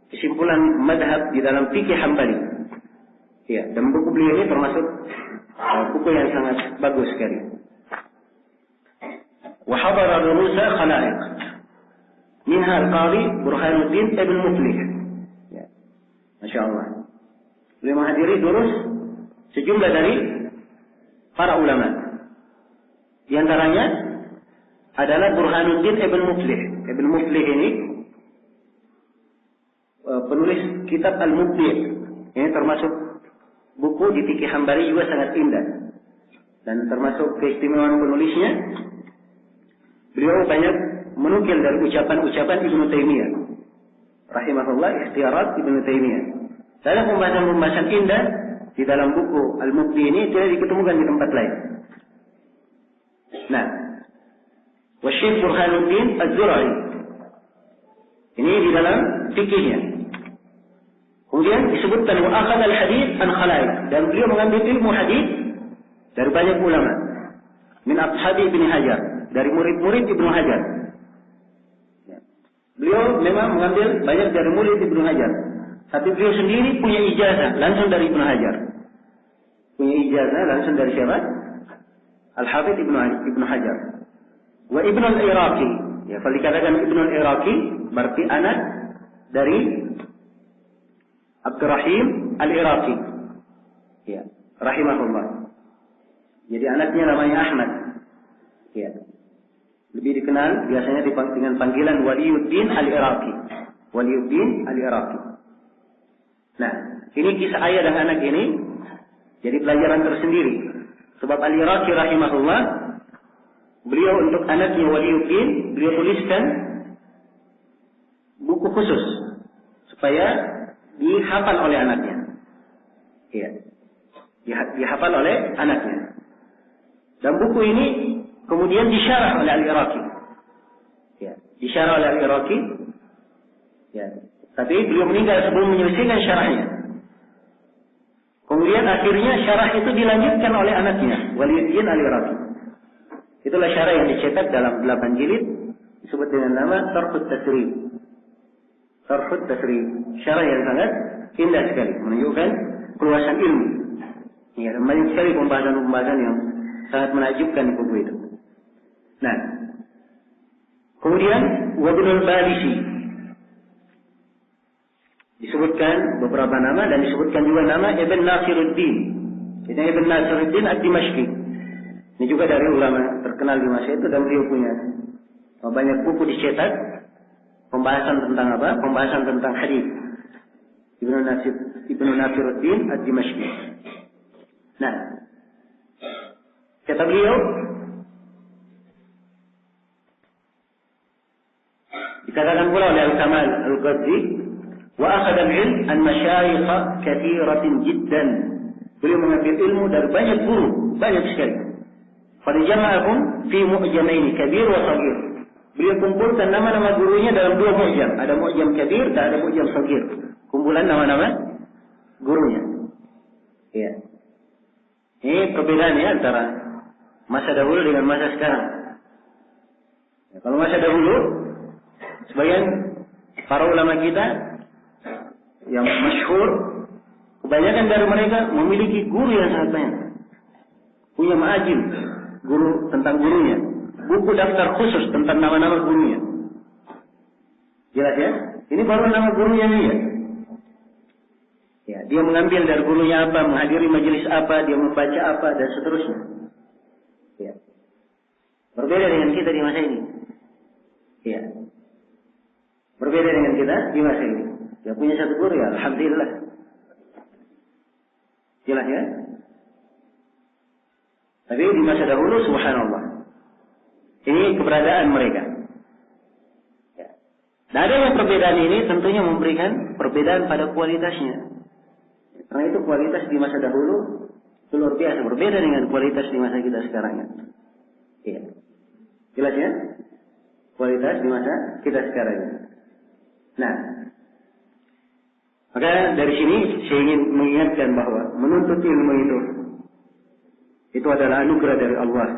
kesimpulan madhab di dalam fikih Hambali. Ya, dan buku beliau ini termasuk buku yang sangat bagus sekali. Wa hadara durusa khalaiq. Minha al-Qadhi Burhanuddin Ibn Muflih. Ya. Masya Allah. Beliau menghadiri durus sejumlah dari para ulama. Di antaranya adalah Burhanuddin Ibn Muflih. Ibn Muflih ini penulis kitab Al-Mubdi'. Ini termasuk buku di fikih Hambali juga sangat indah. Dan termasuk keistimewaan penulisnya, beliau banyak menukil dari ucapan-ucapan Ibnu Taimiyah. Rahimahullah, ikhtiarat Ibnu Taimiyah. Ada pembahasan-pembahasan indah di dalam buku Al-Mubdi' ini tidak diketemukan di tempat lain. Nah, Syekh Burhanuddin Az-Zura'i. Ini di dalam fikihnya. Kemudian disebutkan wa akhadha al-hadits an khalaiq, dan beliau mengambil ilmu hadis dari banyak ulama. Min ashabi Ibnu Hajar, dari murid-murid Ibnu Hajar. Beliau memang mengambil banyak dari murid Ibnu Hajar. Tapi beliau sendiri punya ijazah langsung dari Ibnu Hajar. Punya ijazah langsung dari siapa? Al-Hafidz Ibnu Hajar. Wa Ibnu al-Iraqi. Ya, kalau dikatakan Ibnu al-Iraqi berarti anak dari Abdurrahim al-Iraqi. Ya, rahimahullah. Jadi anaknya namanya Ahmad. Ya. Lebih dikenal biasanya dengan panggilan Waliyuddin al-Iraqi. Waliyuddin al-Iraqi. Nah, ini kisah ayah dan anak ini jadi pelajaran tersendiri. Sebab Al-Iraqi rahimahullah, beliau untuk anaknya Waliyuddin, beliau tuliskan buku khusus supaya dihafal oleh anaknya. Iya. Dihafal oleh anaknya. Dan buku ini kemudian disyarah oleh Al-Iraqi. Ya, disyarah oleh Al-Iraqi. Ya. Tapi beliau meninggal sebelum menyelesaikan syarahnya. Kemudian akhirnya syarah itu dilanjutkan oleh anaknya, Waliyuddin Al-Iraqi. Itulah syarah yang dicetak dalam 8 jilid, disebut dengan nama Sarhut Tasrif. Sarhut Tasrif. Syarah yang sangat indah sekali, menunjukkan keluasan ilmu. Ya, dan banyak sekali pembahasan-pembahasan yang sangat menakjubkan di buku itu. Nah, kemudian Wabnul Balisi. Disebutkan beberapa nama dan disebutkan juga nama Ibn Nasiruddin. Ini Ibn Nasiruddin Ad-Dimashqi. Ini juga dari ulama terkenal di masa itu dan beliau punya banyak buku dicetak pembahasan tentang apa? Pembahasan tentang hadis. Ibn Nasiruddin Ad-Dimashqi. Nah, kata beliau, dikatakan pula oleh Al-Kamal Al-Ghazzi, wa akhadha al-ilm an masyayikh katsiratin jiddan. Beliau mengambil ilmu dari banyak guru, banyak sekali. Qad jama'ahum fi mu'jamain kabir wa saghir. Beliau kumpulkan nama-nama gurunya dalam 2 mu'jam. Ada mu'jam kabir dan ada mu'jam saghir. Kumpulan nama-nama gurunya. Ya. Ini perbedaannya antara masa dahulu dengan masa sekarang. Ya, kalau masa dahulu, sebagian para ulama kita yang masyhur, kebanyakan dari mereka memiliki guru yang sangat banyak. Punya ma'ajim, guru tentang gurunya. Buku daftar khusus tentang nama-nama gurunya. Jelas ya? Ini baru nama gurunya dia. Ya, dia mengambil dari gurunya apa, menghadiri majelis apa, dia membaca apa, dan seterusnya. Ya. Berbeda dengan kita di masa ini. Ya. Berbeda dengan kita di masa ini. Dia punya satu guru ya, alhamdulillah. Jelas ya? Tapi di masa dahulu, subhanallah. Ini keberadaan mereka. Ya. Dan adanya perbedaan ini tentunya memberikan perbedaan pada kualitasnya. Karena itu kualitas di masa dahulu itu luar biasa, berbeda dengan kualitas di masa kita sekarang. Iya. Jelas ya? Kualitas di masa kita sekarang. Nah, maka dari sini saya ingin mengingatkan bahwa menuntut ilmu itu Itu adalah anugerah dari Allah.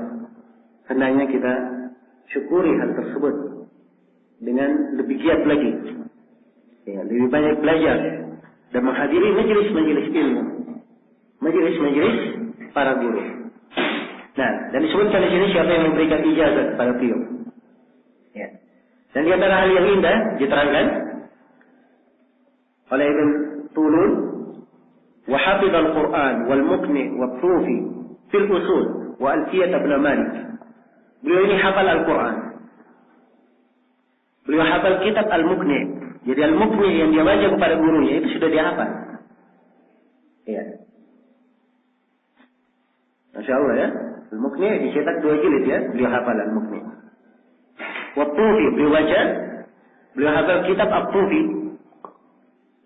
Hendaknya kita syukuri hal tersebut dengan lebih giat lagi. Ya, lebih banyak belajar dan menghadiri majelis-majelis ilmu, majelis-majelis para guru. Nah, dan disebutkan di sini siapa yang memberikan ijazah kepada beliau. Ya. Dan di antara hal yang indah diterangkan oleh Ibn Tulun, wa hafidhal Quran wal muqni wa prufi fil usul wa alfiyat ibn Malik. Beliau ini hafal Al-Quran. Beliau hafal kitab Al-Muqni. Jadi Al-Muqni yang dia baca kepada gurunya itu sudah dia hafal. Ya. Masya Allah ya. Al-Muqni dicetak 2 jilid ya. Beliau hafal Al-Muqni. Wat-Tufi beliau baca. Beliau hafal kitab At-Tufi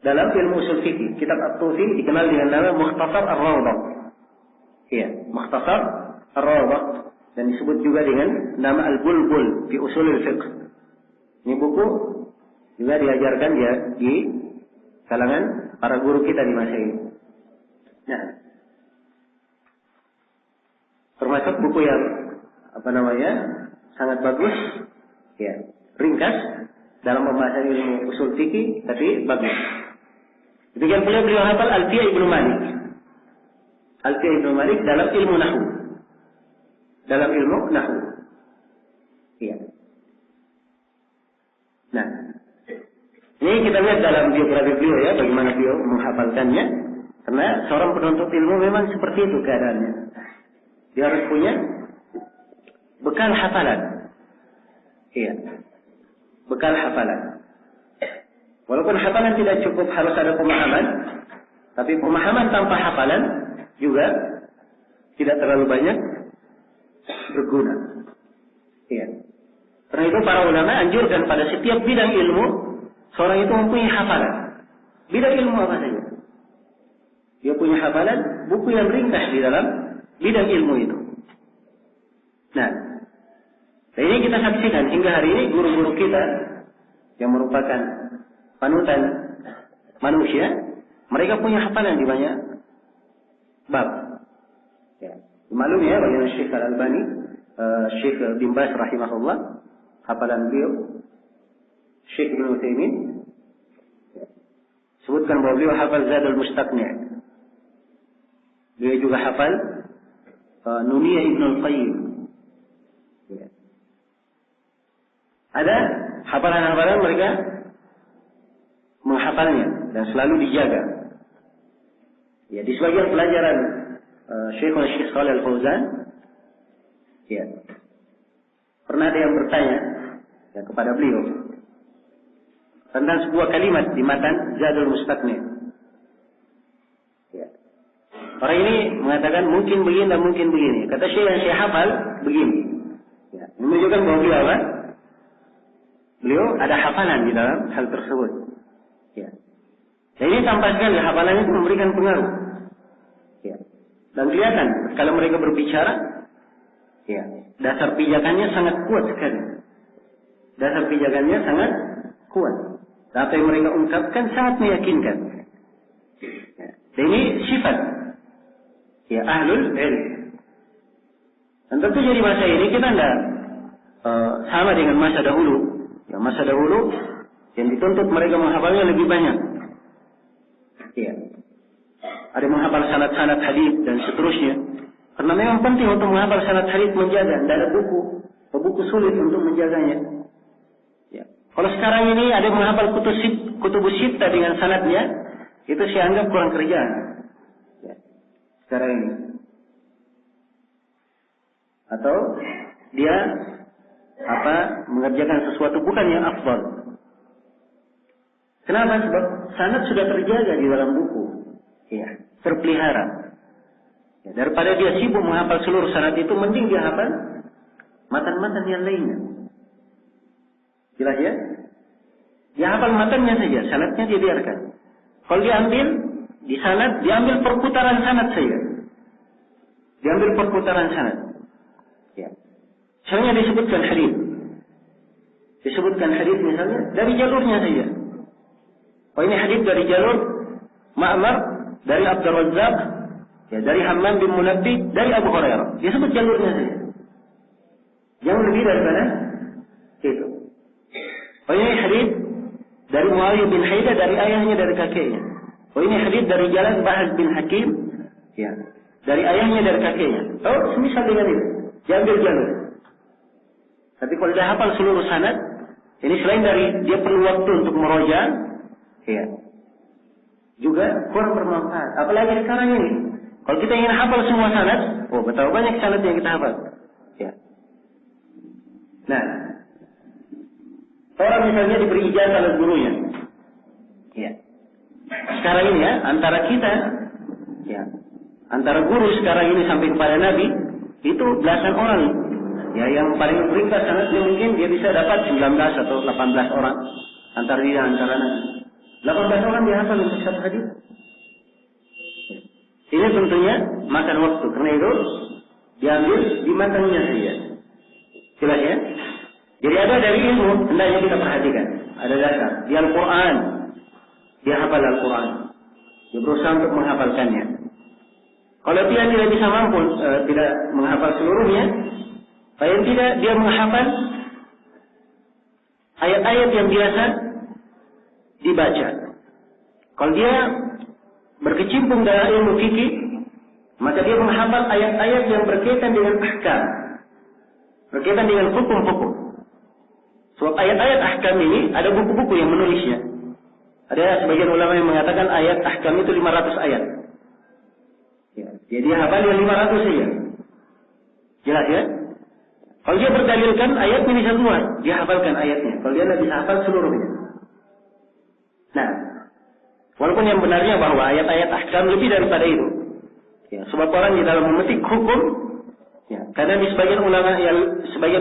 dalam ilmu usul fikih. Kitab At-Tufi dikenal dengan nama Mukhtasar Ar-Rawdah. Iya, Mukhtasar Ar-Rawdah, dan disebut juga dengan nama Al-Bulbul fi Usulul Fiqh. Ini buku juga diajarkan ya di kalangan para guru kita di masa ini. Nah, termasuk buku yang sangat bagus, ya, ringkas dalam pembahasan ilmu usul fikih, tapi bagus. Demikian pula beliau hafal Alfiyah Ibnu Malik. Alfiyah Ibnu Malik dalam ilmu nahwu. Dalam ilmu nahwu. Iya. Nah, ini kita lihat dalam biografi beliau ya, bagaimana beliau menghafalkannya. Karena seorang penuntut ilmu memang seperti itu keadaannya. Dia harus punya bekal hafalan. Iya. Bekal hafalan. Walaupun hafalan tidak cukup, harus ada pemahaman. Tapi pemahaman tanpa hafalan juga tidak terlalu banyak berguna. Iya. Karena itu para ulama anjurkan pada setiap bidang ilmu seorang itu mempunyai hafalan. Bidang ilmu apa saja. Dia punya hafalan buku yang ringkas di dalam bidang ilmu itu. Nah, ini kita saksikan hingga hari ini guru-guru kita yang merupakan panutan manusia, mereka punya hafalan di banyak bab. Ya. Maklum ya bagaimana Syekh Al-Albani, Syekh bin Baz rahimahullah, hafalan beliau, Syekh Ibn Utsaimin, sebutkan bahwa beliau hafal Zadul Mustaqni'. Beliau juga hafal Nuniyah Ibn Al-Qayyim. Ya. Ada hafalan-hafalan mereka menghafalnya dan selalu dijaga. Ya, di sebagian pelajaran Syekh Shalih Al-Fauzan, ya, pernah ada yang bertanya ya, kepada beliau tentang sebuah kalimat di matan Zadul Mustaqni'. Ya. Orang ini mengatakan mungkin begini dan mungkin begini. Kata Syekh yang saya hafal begini. Ya. Ini menunjukkan bahwa beliau ada hafalan di dalam hal tersebut. Ya. Dan ini tampak sekali hafalannya itu memberikan pengaruh. Ya. Dan kelihatan kalau mereka berbicara, ya, dasar pijakannya sangat kuat sekali. Dasar pijakannya sangat kuat. Apa yang mereka ungkapkan sangat meyakinkan. Ya. Dan ini sifat ya ahlul ilm. Dan tentu jadi masa ini kita tidak sama dengan masa dahulu. Ya, masa dahulu yang dituntut mereka menghafalnya lebih banyak. Ya. Ada menghafal sanad-sanad hadis dan seterusnya. Karena memang penting untuk menghafal sanad hadis menjaga. Tidak ada buku sulit untuk menjaganya. Ya. Kalau sekarang ini ada menghafal kutubus sittah dengan sanadnya, itu saya anggap kurang kerjaan. Ya. Sekarang ini. Atau dia mengerjakan sesuatu bukan yang afdal. Kenapa? Sebab sanad sudah terjaga di dalam buku. Ya, terpelihara. Ya, daripada dia sibuk menghafal seluruh sanad itu, mending dia hafal matan-matan yang lainnya. Jelas ya? Dia hafal matannya saja, sanadnya dia biarkan. Kalau diambil di sanad, diambil perputaran sanad saja. Diambil perputaran sanad. Ya. Misalnya disebutkan hadis. Disebutkan hadis misalnya dari jalurnya saja. Oh, ini hadis dari jalur Ma'mar dari Abdul Razzaq Ya, dari Hammam bin Munabbih, dari Abu Hurairah. Dia sebut jalurnya saja. Yang lebih daripada itu. Oh, ini hadits dari Muawiyah bin Haidah, dari ayahnya, dari kakeknya. Oh, ini hadits dari jalan Bahaz bin Hakim, ya, dari ayahnya, dari kakeknya. Oh, semisal dengan itu. Diambil jalur. Tapi kalau dia hafal seluruh sanad, ini selain dari dia perlu waktu untuk meroja, ya, juga kurang bermanfaat. Apalagi sekarang ini. Kalau kita ingin hafal semua sanad, oh, betapa banyak sanad yang kita hafal. Ya. Nah, orang misalnya diberi ijazah oleh gurunya. Ya. Sekarang ini ya, antara kita, ya, antara guru sekarang ini sampai kepada Nabi, itu belasan orang. Ya, yang paling ringkas sanadnya mungkin dia bisa dapat 19 atau 18 orang. Antara dia, antara Nabi. 18 orang dia hafal untuk satu hadis. Ini tentunya makan waktu, karena itu diambil di matanya saja. Jelas ya? Jadi ada dari ilmu, hendaknya kita perhatikan. Ada dasar. Di Al-Quran, dia hafal Al-Quran. Dia berusaha untuk menghafalkannya. Kalau dia tidak bisa mampu, tidak menghafal seluruhnya, paling tidak dia menghafal ayat-ayat yang biasa dibaca. Kalau dia berkecimpung dalam ilmu fikih, maka dia menghafal ayat-ayat yang berkaitan dengan ahkam, berkaitan dengan hukum-hukum. Sebab ayat-ayat ahkam ini ada buku-buku yang menulisnya. Ada sebagian ulama yang mengatakan ayat ahkam itu 500 ayat. Ya, jadi dia hafal yang 500 saja. Jelas ya? Kalau dia berdalilkan ayatnya bisa keluar, dia hafalkan ayatnya. Kalau dia tidak bisa hafal seluruhnya. Nah, walaupun yang benarnya bahwa ayat-ayat ahkam lebih daripada itu. Ya, sebab orang di dalam memetik hukum, ya, karena di sebagian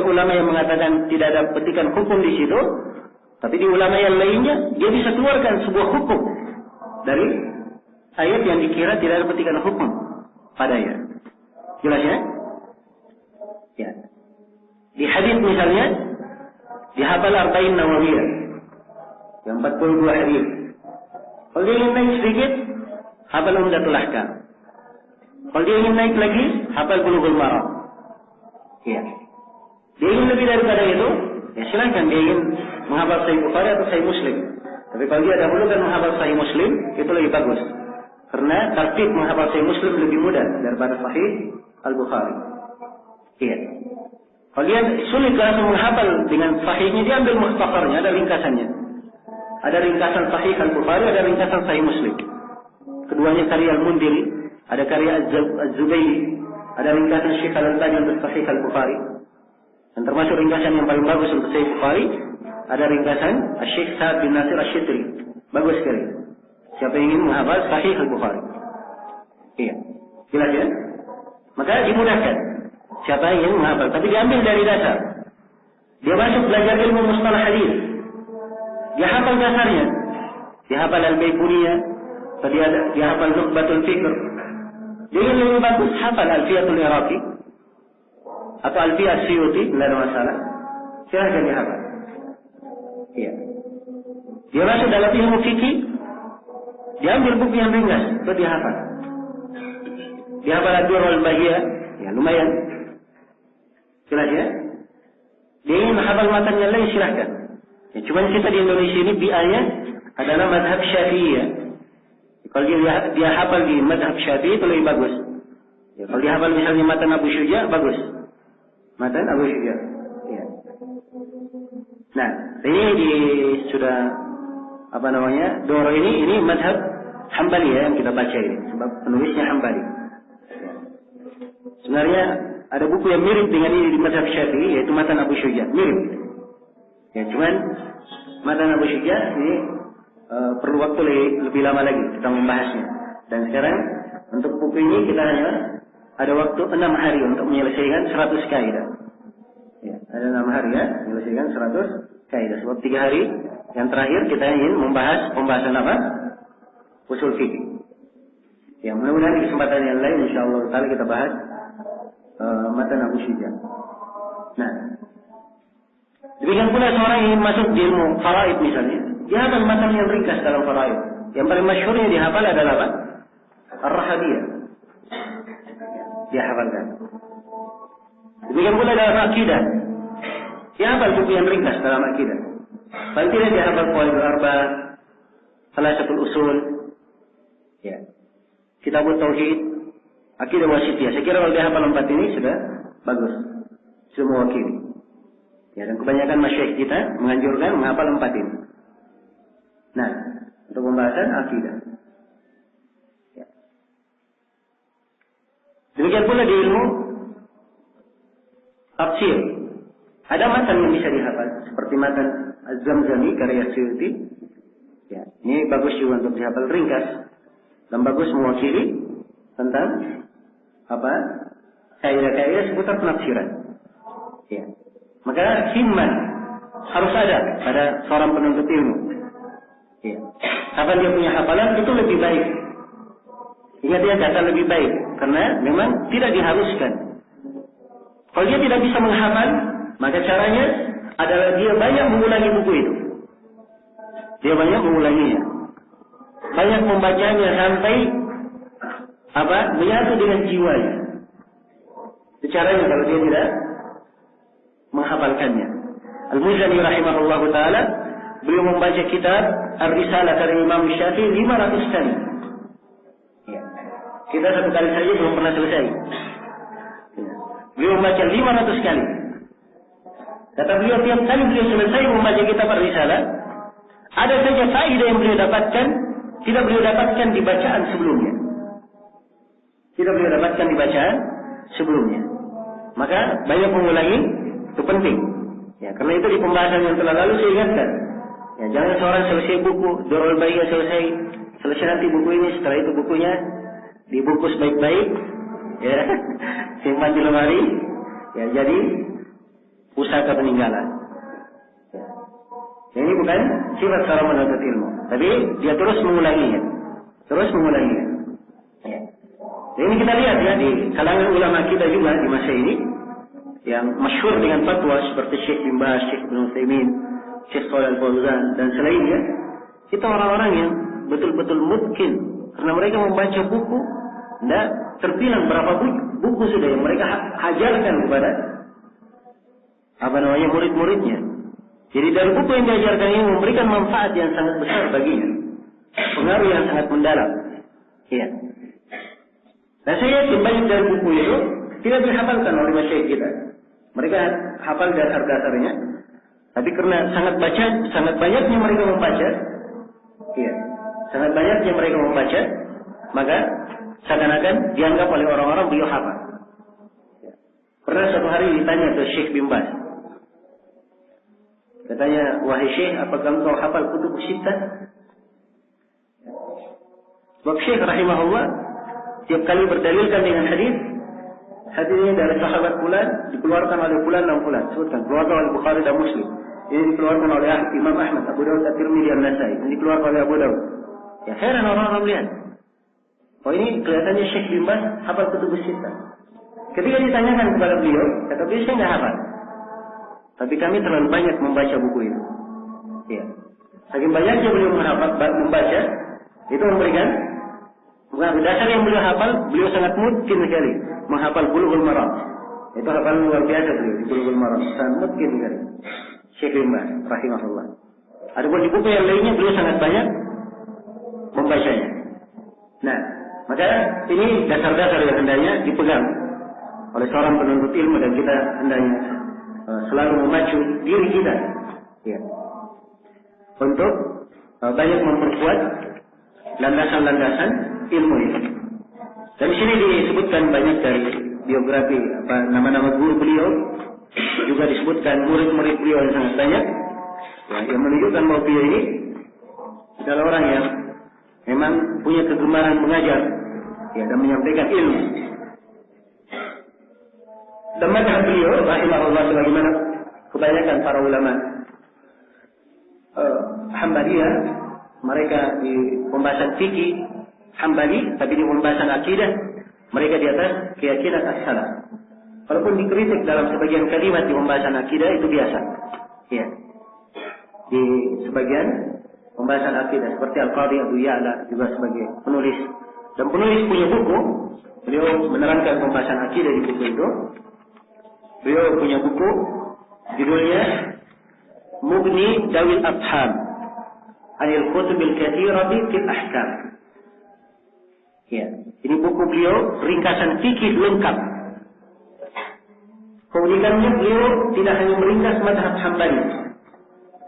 ulama yang mengatakan tidak ada petikan hukum di situ, tapi di ulama yang lainnya dia bisa keluarkan sebuah hukum dari ayat yang dikira tidak ada petikan hukum padanya. Jelas ya? Ya. Di hadis misalnya dihafal Arba'in Nawawiyah, yang 42 hadis. Kalau dia ingin naik sedikit, hafal Umdatul Ahkam. Kalau dia ingin naik lagi, hafal Bulughul Maram. Ya. Dia ingin lebih daripada itu, ya silakan. Dia ingin menghafal Sahih Bukhari atau Sahih Muslim. Tapi kalau dia dahulukan menghafal Sahih Muslim, itu lebih bagus. Karena tartib menghafal Sahih Muslim lebih mudah daripada Sahih Al-Bukhari. Iya. Kalau dia sulit langsung menghafal dengan Sahihnya, dia ambil mukhtasarnya, ada ringkasannya. Ada ringkasan Sahih Al-Bukhari, ada ringkasan Sahih Muslim. Keduanya karya Al-Mundiri, ada karya Az-Zubayri, ada ringkasan Syekh Al-Albani untuk Sahih Al-Bukhari. Dan termasuk ringkasan yang paling bagus untuk Sahih Bukhari, ada ringkasan Syekh Sa'ad bin Nasir Asy-Syitri. Bagus sekali. Siapa yang ingin menghafal Sahih Al-Bukhari? Iya. Jelas ya? Maka dimudahkan. Siapa yang ingin menghafal, tapi diambil dari dasar. Dia masuk belajar ilmu mustalah hadis. Dia hafal dasarnya. Dia hafal Al-Baiquniyah, atau dia hafal Nukhbatul Fikr. Dia ingin lebih bagus, hafal Alfiyatul Iraqi atau Alfiyah Suyuti, tidak ada masalah. Silahkan dihafal. Iya. Dia masuk dalam ilmu fikih, dia ambil buku yang ringkas, itu dia hafal. Dia hafal Ad-Durrul Bahiyah, ya lumayan. Jelas ya? Dia ingin menghafal matan yang lain, silahkan. Ya, cuma kita di Indonesia ini biaya adalah madhab Syafi'iyah. Kalau dia hafal di madhab Syafi'i itu lebih bagus. Ya, kalau dia hafal misalnya matan Abu Syuja, bagus. Matan Abu Syuja. Ya. Nah, ini sudah apa namanya? Doro ini madhab Hambali ya yang kita baca ini. Sebab penulisnya Hambali. Sebenarnya ada buku yang mirip dengan ini di madhab Syafi'i, yaitu matan Abu Syuja. Mirip. Ya, cuman matan Abu Syuja ini perlu waktu lebih lama lagi kita membahasnya. Dan sekarang untuk buku ini kita hanya ada waktu 6 hari untuk menyelesaikan 100 kaidah. Ya, ada 6 hari ya, menyelesaikan 100 kaidah. Sebab 3 hari yang terakhir kita ingin membahas pembahasan apa? Usul fikih. Ya, mudah-mudahan di kesempatan yang lain insyaallah taala kita bahas matan Abu Syuja. Nah, demikian pula seorang yang masuk di ilmu faraid misalnya, dia hafal matan yang ringkas dalam faraid. Yang paling masyhurnya dihafal adalah apa? Ar-Rahabiyah. dia hafalkan. Demikian pula dalam akidah. Dia hafal buku yang ringkas dalam akidah. Paling tidak dia hafal Qawaidul Arba'ah, Thalathatul Usul, ya, Kitabut Tauhid, Akidah Wasithiyah. Saya kira kalau dia hafal 4 ini sudah bagus, sudah mewakili. Ya, dan kebanyakan masyayikh kita menganjurkan menghafal 4 ini. Nah, untuk pembahasan akidah. Ya. Demikian pula di ilmu tafsir. Ada matan yang bisa dihafal, seperti matan Az-Zamzami karya Suyuti. Ya, ini bagus juga untuk dihafal ringkas dan bagus mewakili tentang apa? Kaidah-kaidah seputar penafsiran. Ya. Maka himmah harus ada pada seorang penuntut ilmu. Ya. Kapan dia punya hafalan itu lebih baik. Ingat dia kata lebih baik karena memang tidak diharuskan. Kalau dia tidak bisa menghafal, maka caranya adalah dia banyak mengulangi buku itu. Dia banyak mengulanginya, banyak membacanya sampai menyatu dengan jiwanya. Itu caranya kalau dia tidak menghafalkannya. Al-Muzani rahimahullahu taala beliau membaca kitab Ar-Risalah dari Imam Syafi'i 500 kali. Ya. Kita satu kali saja belum pernah selesai. Ya. Beliau membaca 500 kali. Kata beliau tiap kali beliau selesai membaca kitab Ar-Risalah, ada saja faedah yang beliau dapatkan tidak beliau dapatkan di bacaan sebelumnya. Tidak beliau dapatkan di bacaan sebelumnya. Maka banyak mengulangi itu penting. Ya, karena itu di pembahasan yang telah lalu saya ingatkan. Ya, jangan seorang selesai buku, Durrul Bahiyah selesai nanti buku ini, setelah itu bukunya dibungkus baik-baik, ya, simpan di lemari, ya, jadi pusaka peninggalan. Ya, ini bukan sifat seorang penuntut ilmu, tapi dia terus mengulanginya. Ya. Dan ini kita lihat ya di kalangan ulama kita juga di masa ini yang masyhur dengan fatwa seperti Syekh bin Baz, Syekh Ibnu Utsaimin, Syekh Shalih Al-Fauzan dan selainnya, itu orang-orang yang betul-betul mungkin karena mereka membaca buku, dan terbilang berapa buku sudah yang mereka hajarkan kepada murid-muridnya. Jadi dari buku yang diajarkan ini memberikan manfaat yang sangat besar baginya, pengaruh yang sangat mendalam. Iya. Nah saya yakin banyak dari buku itu tidak dihafalkan oleh masyayikh kita. Mereka hafal dasar-dasarnya, tapi karena sangat banyaknya mereka membaca, iya, sangat banyaknya mereka membaca, maka seakan-akan dianggap oleh orang-orang beliau hafal. Pernah suatu hari ditanya ke Syekh bin Baz, katanya, wahai Syekh, apakah engkau hafal kutub sittah? Sebab Syekh rahimahullah tiap kali berdalilkan dengan hadis ini dari sahabat fulan dikeluarkan oleh fulan dan fulan, sebutkan keluarkan oleh Bukhari dan Muslim. Ini dikeluarkan oleh Imam Ahmad, Abu Dawud, At-Tirmidzi, An-Nasai. Ini dikeluarkan oleh Abu Dawud. Ya heran orang-orang lihat. Oh ini kelihatannya Syekh bin Baz hafal kutub sittah. Ketika ditanyakan kepada beliau, kata beliau saya nggak hafal. Tapi kami terlalu banyak membaca buku itu. Ya. Saking banyaknya beliau membaca, itu memberikan dasar yang beliau hafal, beliau sangat mungkin sekali menghafal Bulughul Maram. Itu hafalan luar biasa beliau di Bulughul Maram, sangat mungkin sekali. Syekh bin Baz rahimahullah. Adapun di buku yang lainnya beliau sangat banyak membacanya. Nah, maka ini dasar-dasar yang hendaknya dipegang oleh seorang penuntut ilmu dan kita hendaknya selalu memacu diri kita, ya, untuk banyak memperkuat landasan-landasan ilmu ini. Dan di sini disebutkan banyak dari biografi nama-nama guru beliau, juga disebutkan murid-murid beliau yang sangat banyak, ya, yang menunjukkan bahwa beliau ini adalah orang yang memang punya kegemaran mengajar, ya, dan menyampaikan ilmu. Dan mazhab beliau rahimahullah sebagaimana kebanyakan para ulama Hambaliyah, mereka di pembahasan fikih Hambali, tapi di pembahasan akidah mereka di atas keyakinan as-salaf. Walaupun dikritik dalam sebagian kalimat di pembahasan akidah itu biasa. Ya. Di sebagian pembahasan akidah seperti Al-Qadhi Abu Ya'la juga sebagai penulis. Dan penulis punya buku Beliau menerangkan pembahasan akidah di buku itu. Beliau punya buku judulnya Mughni Dawil Afham Anil Kutubil Katsirati fil Ahkam. Ya, ini buku beliau ringkasan fikih lengkap. Keunikannya beliau tidak hanya meringkas mazhab Hambali,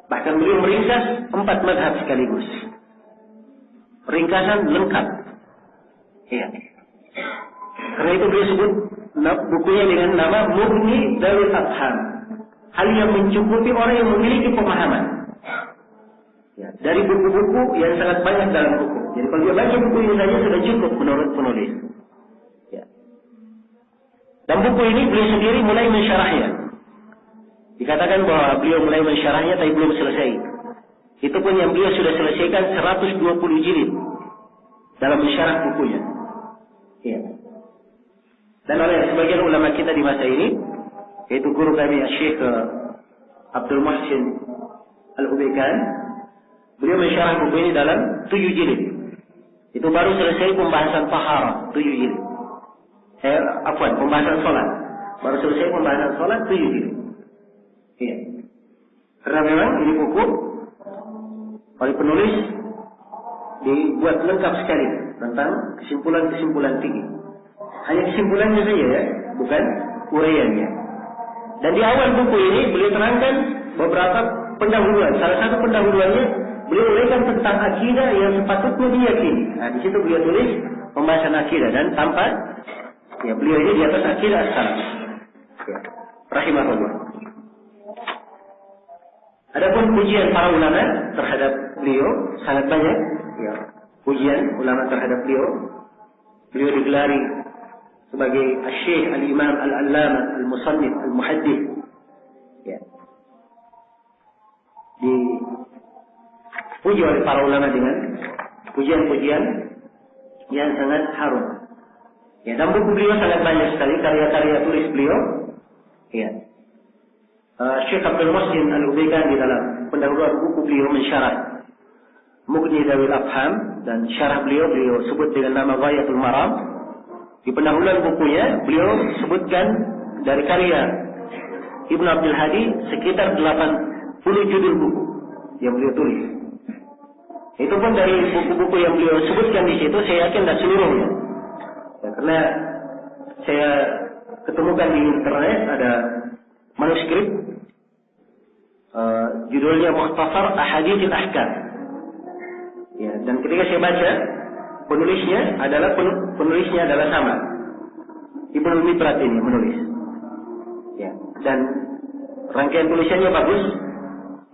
bahkan beliau meringkas 4 mazhab sekaligus. Ringkasan lengkap. Ya. Karena itu beliau sebut bukunya dengan nama Mughni Dawil Afham. Hal yang mencukupi orang yang memiliki pemahaman. Ya, dari buku-buku yang sangat banyak dalam buku. Jadi kalau dia baca buku ini saja sudah cukup menurut penulis. Ya. Dan buku ini beliau sendiri mulai mensyarahnya. Dikatakan bahwa beliau mulai mensyarahnya tapi belum selesai. Itu pun yang beliau sudah selesaikan 120 jilid dalam mensyarah bukunya. Ya. Dan oleh sebagian ulama kita di masa ini, yaitu guru kami Syekh Abdul Muhsin Al-Ubaikan, beliau mensyarah buku ini dalam 7 jilid. Itu baru selesai pembahasan taharah 7 jilid. Pembahasan sholat. Baru selesai pembahasan sholat 7 jilid. Iya. Karena memang ini buku oleh penulis dibuat lengkap sekali tentang kesimpulan-kesimpulan fikih. Hanya kesimpulannya saja ya, bukan uraiannya. Dan di awal buku ini beliau terangkan beberapa pendahuluan. Salah satu pendahuluannya beliau uraikan tentang akidah yang sepatutnya diyakini. Nah, di situ beliau tulis pembahasan akidah dan tampak ya beliau ini di atas akidah as-salaf. Ya. Rahimahullah. Adapun pujian para ulama terhadap beliau sangat banyak. Ya. Pujian ulama terhadap beliau. Beliau digelari sebagai Syekh Al-Imam Al-Allamah Al-Musannif Al-Muhaddith. Ya. Dipuji oleh para ulama dengan pujian-pujian yang sangat harum. Ya, dan buku beliau sangat banyak sekali karya-karya tulis beliau. Ya. Syekh Abdul Muhsin Al-Ubaikan di dalam pendahuluan buku beliau mensyarah Mughni Dawil Afham, dan syarah beliau sebut dengan nama Ghayatul Maram. Di pendahuluan bukunya beliau sebutkan dari karya Ibnu Abdul Hadi sekitar 80 judul buku yang beliau tulis. Itu pun dari buku-buku yang beliau sebutkan di situ saya yakin tidak seluruhnya. Ya, karena saya ketemukan di internet ada manuskrip judulnya Mukhtasar Ahaditsil Ahkam. Ya, dan ketika saya baca penulisnya adalah sama. Ibnu Mibrat ini menulis. Ya, dan rangkaian tulisannya bagus.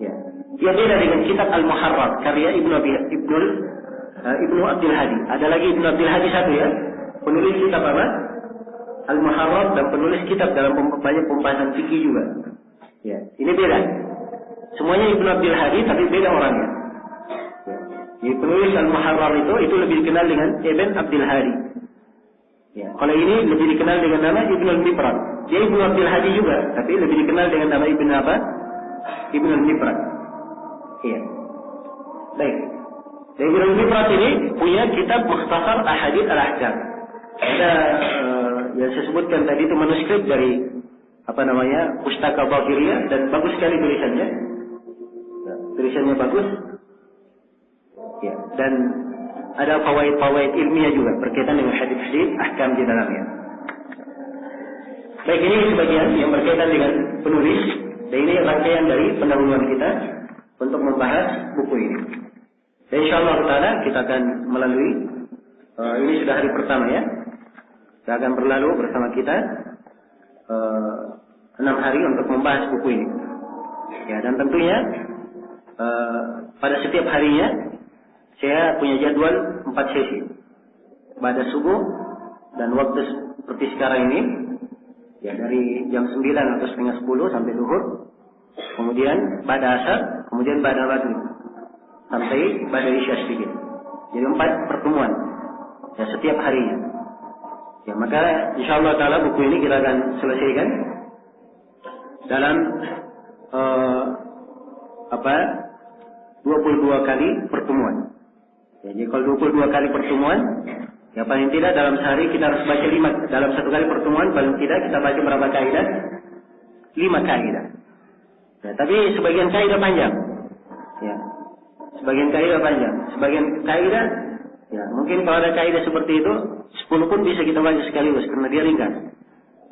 Ya. Dia beda dengan kitab Al-Muharrar karya Ibnu Abdul Hadi. Ada lagi Ibnu Abdul Hadi satu ya. Penulis kitab apa? Al-Muharrar, dan penulis kitab dalam banyak pembahasan fikih juga. Ya, ini beda. Semuanya Ibnu Abdul Hadi tapi beda orangnya. Ya. Penulis Al-Muharrar itu lebih dikenal dengan Ibn Abdul Hadi. Ya. Kalau ini lebih dikenal dengan nama Ibnu Al-Mibrat. Dia Ibnu Abdul Hadi juga, tapi lebih dikenal dengan nama Ibnu apa? Ibnu Al-Mibrat. Iya. Baik. Dan Ibnu Al-Mibrat ini punya kitab Mukhtasar Ahadits Al-Ahkam. Ada yang saya sebutkan tadi itu manuskrip dari Pustaka Baghiriyah, dan bagus sekali tulisannya. Ya, tulisannya bagus. Ya, dan ada fawaid-fawaid ilmiah juga berkaitan dengan hadis-hadis ahkam di dalamnya. Baik, ini sebagian yang berkaitan dengan penulis, dan ini rangkaian dari pendahuluan kita untuk membahas buku ini. Dan insyaallah taala kita akan melalui ini sudah hari pertama ya. Kita akan berlalu bersama kita 6 hari untuk membahas buku ini. Ya, dan tentunya pada setiap harinya saya punya jadwal 4 sesi. Pada subuh dan waktu seperti sekarang ini, ya dari jam 9 atau setengah 10 sampai zuhur. Kemudian pada asar, kemudian pada maghrib sampai pada isya sedikit. Jadi 4 pertemuan ya setiap harinya. Ya, maka insyaallah taala buku ini kita akan selesaikan dalam 22 kali pertemuan. Ya, jadi kalau 22 kali pertemuan Ya paling tidak dalam sehari kita harus baca 5, dalam satu kali pertemuan paling tidak kita baca berapa kaidah? 5 kaidah. Ya, tapi sebagian kaidah panjang. Ya. Sebagian kaidah panjang. Sebagian kaidah, ya mungkin kalau ada kaidah seperti itu 10 pun bisa kita baca sekaligus karena dia ringkas.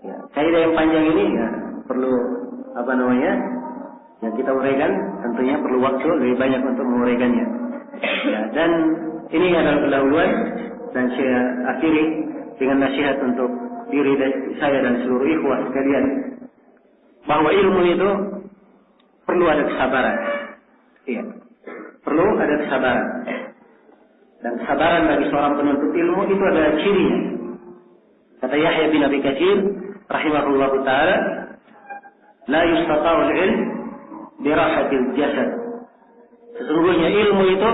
Ya, kaidah yang panjang ini ya perlu yang kita uraikan, tentunya perlu waktu lebih banyak untuk menguraikannya. Ya, dan ini adalah pendahuluan dan saya akhiri dengan nasihat untuk diri saya dan seluruh ikhwah sekalian bahwa ilmu itu perlu ada kesabaran. Iya. Perlu ada kesabaran. Dan kesabaran bagi seorang penuntut ilmu itu adalah cirinya. Kata Yahya bin Abi Katsir rahimahullahu taala, la yustata'ul ilm birahatil jasad. Sesungguhnya ilmu itu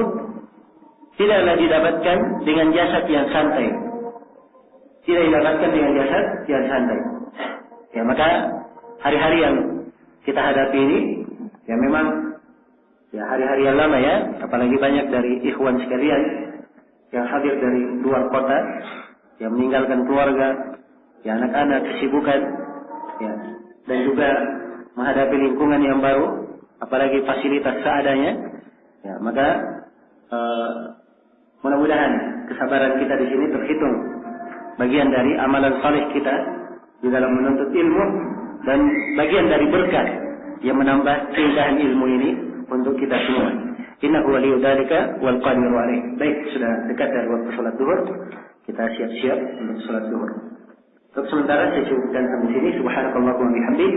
tidaklah didapatkan dengan jasad yang santai. Tidak didapatkan dengan jasad yang santai. Ya, maka hari-hari yang kita hadapi ini ya memang ya hari-hari yang lama ya, apalagi banyak dari ikhwan sekalian yang hadir dari luar kota, yang meninggalkan keluarga, ya anak-anak, kesibukan, ya, dan juga menghadapi lingkungan yang baru, apalagi fasilitas seadanya, ya maka mudah-mudahan kesabaran kita di sini terhitung bagian dari amalan saleh kita di dalam menuntut ilmu dan bagian dari berkah yang menambah keindahan ilmu ini untuk kita semua. Innahu waliyyu dzalika wal qadiru alaih. Baik, sudah dekat dari waktu salat zuhur. Kita siap-siap untuk salat zuhur. Untuk sementara saya cukupkan sampai sini. Subhanakallahumma wa bihamdik,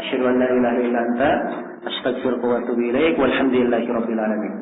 asyhadu an la ilaha illa anta, astaghfiruka wa atubu ilaik. Walhamdulillahirabbil alamin.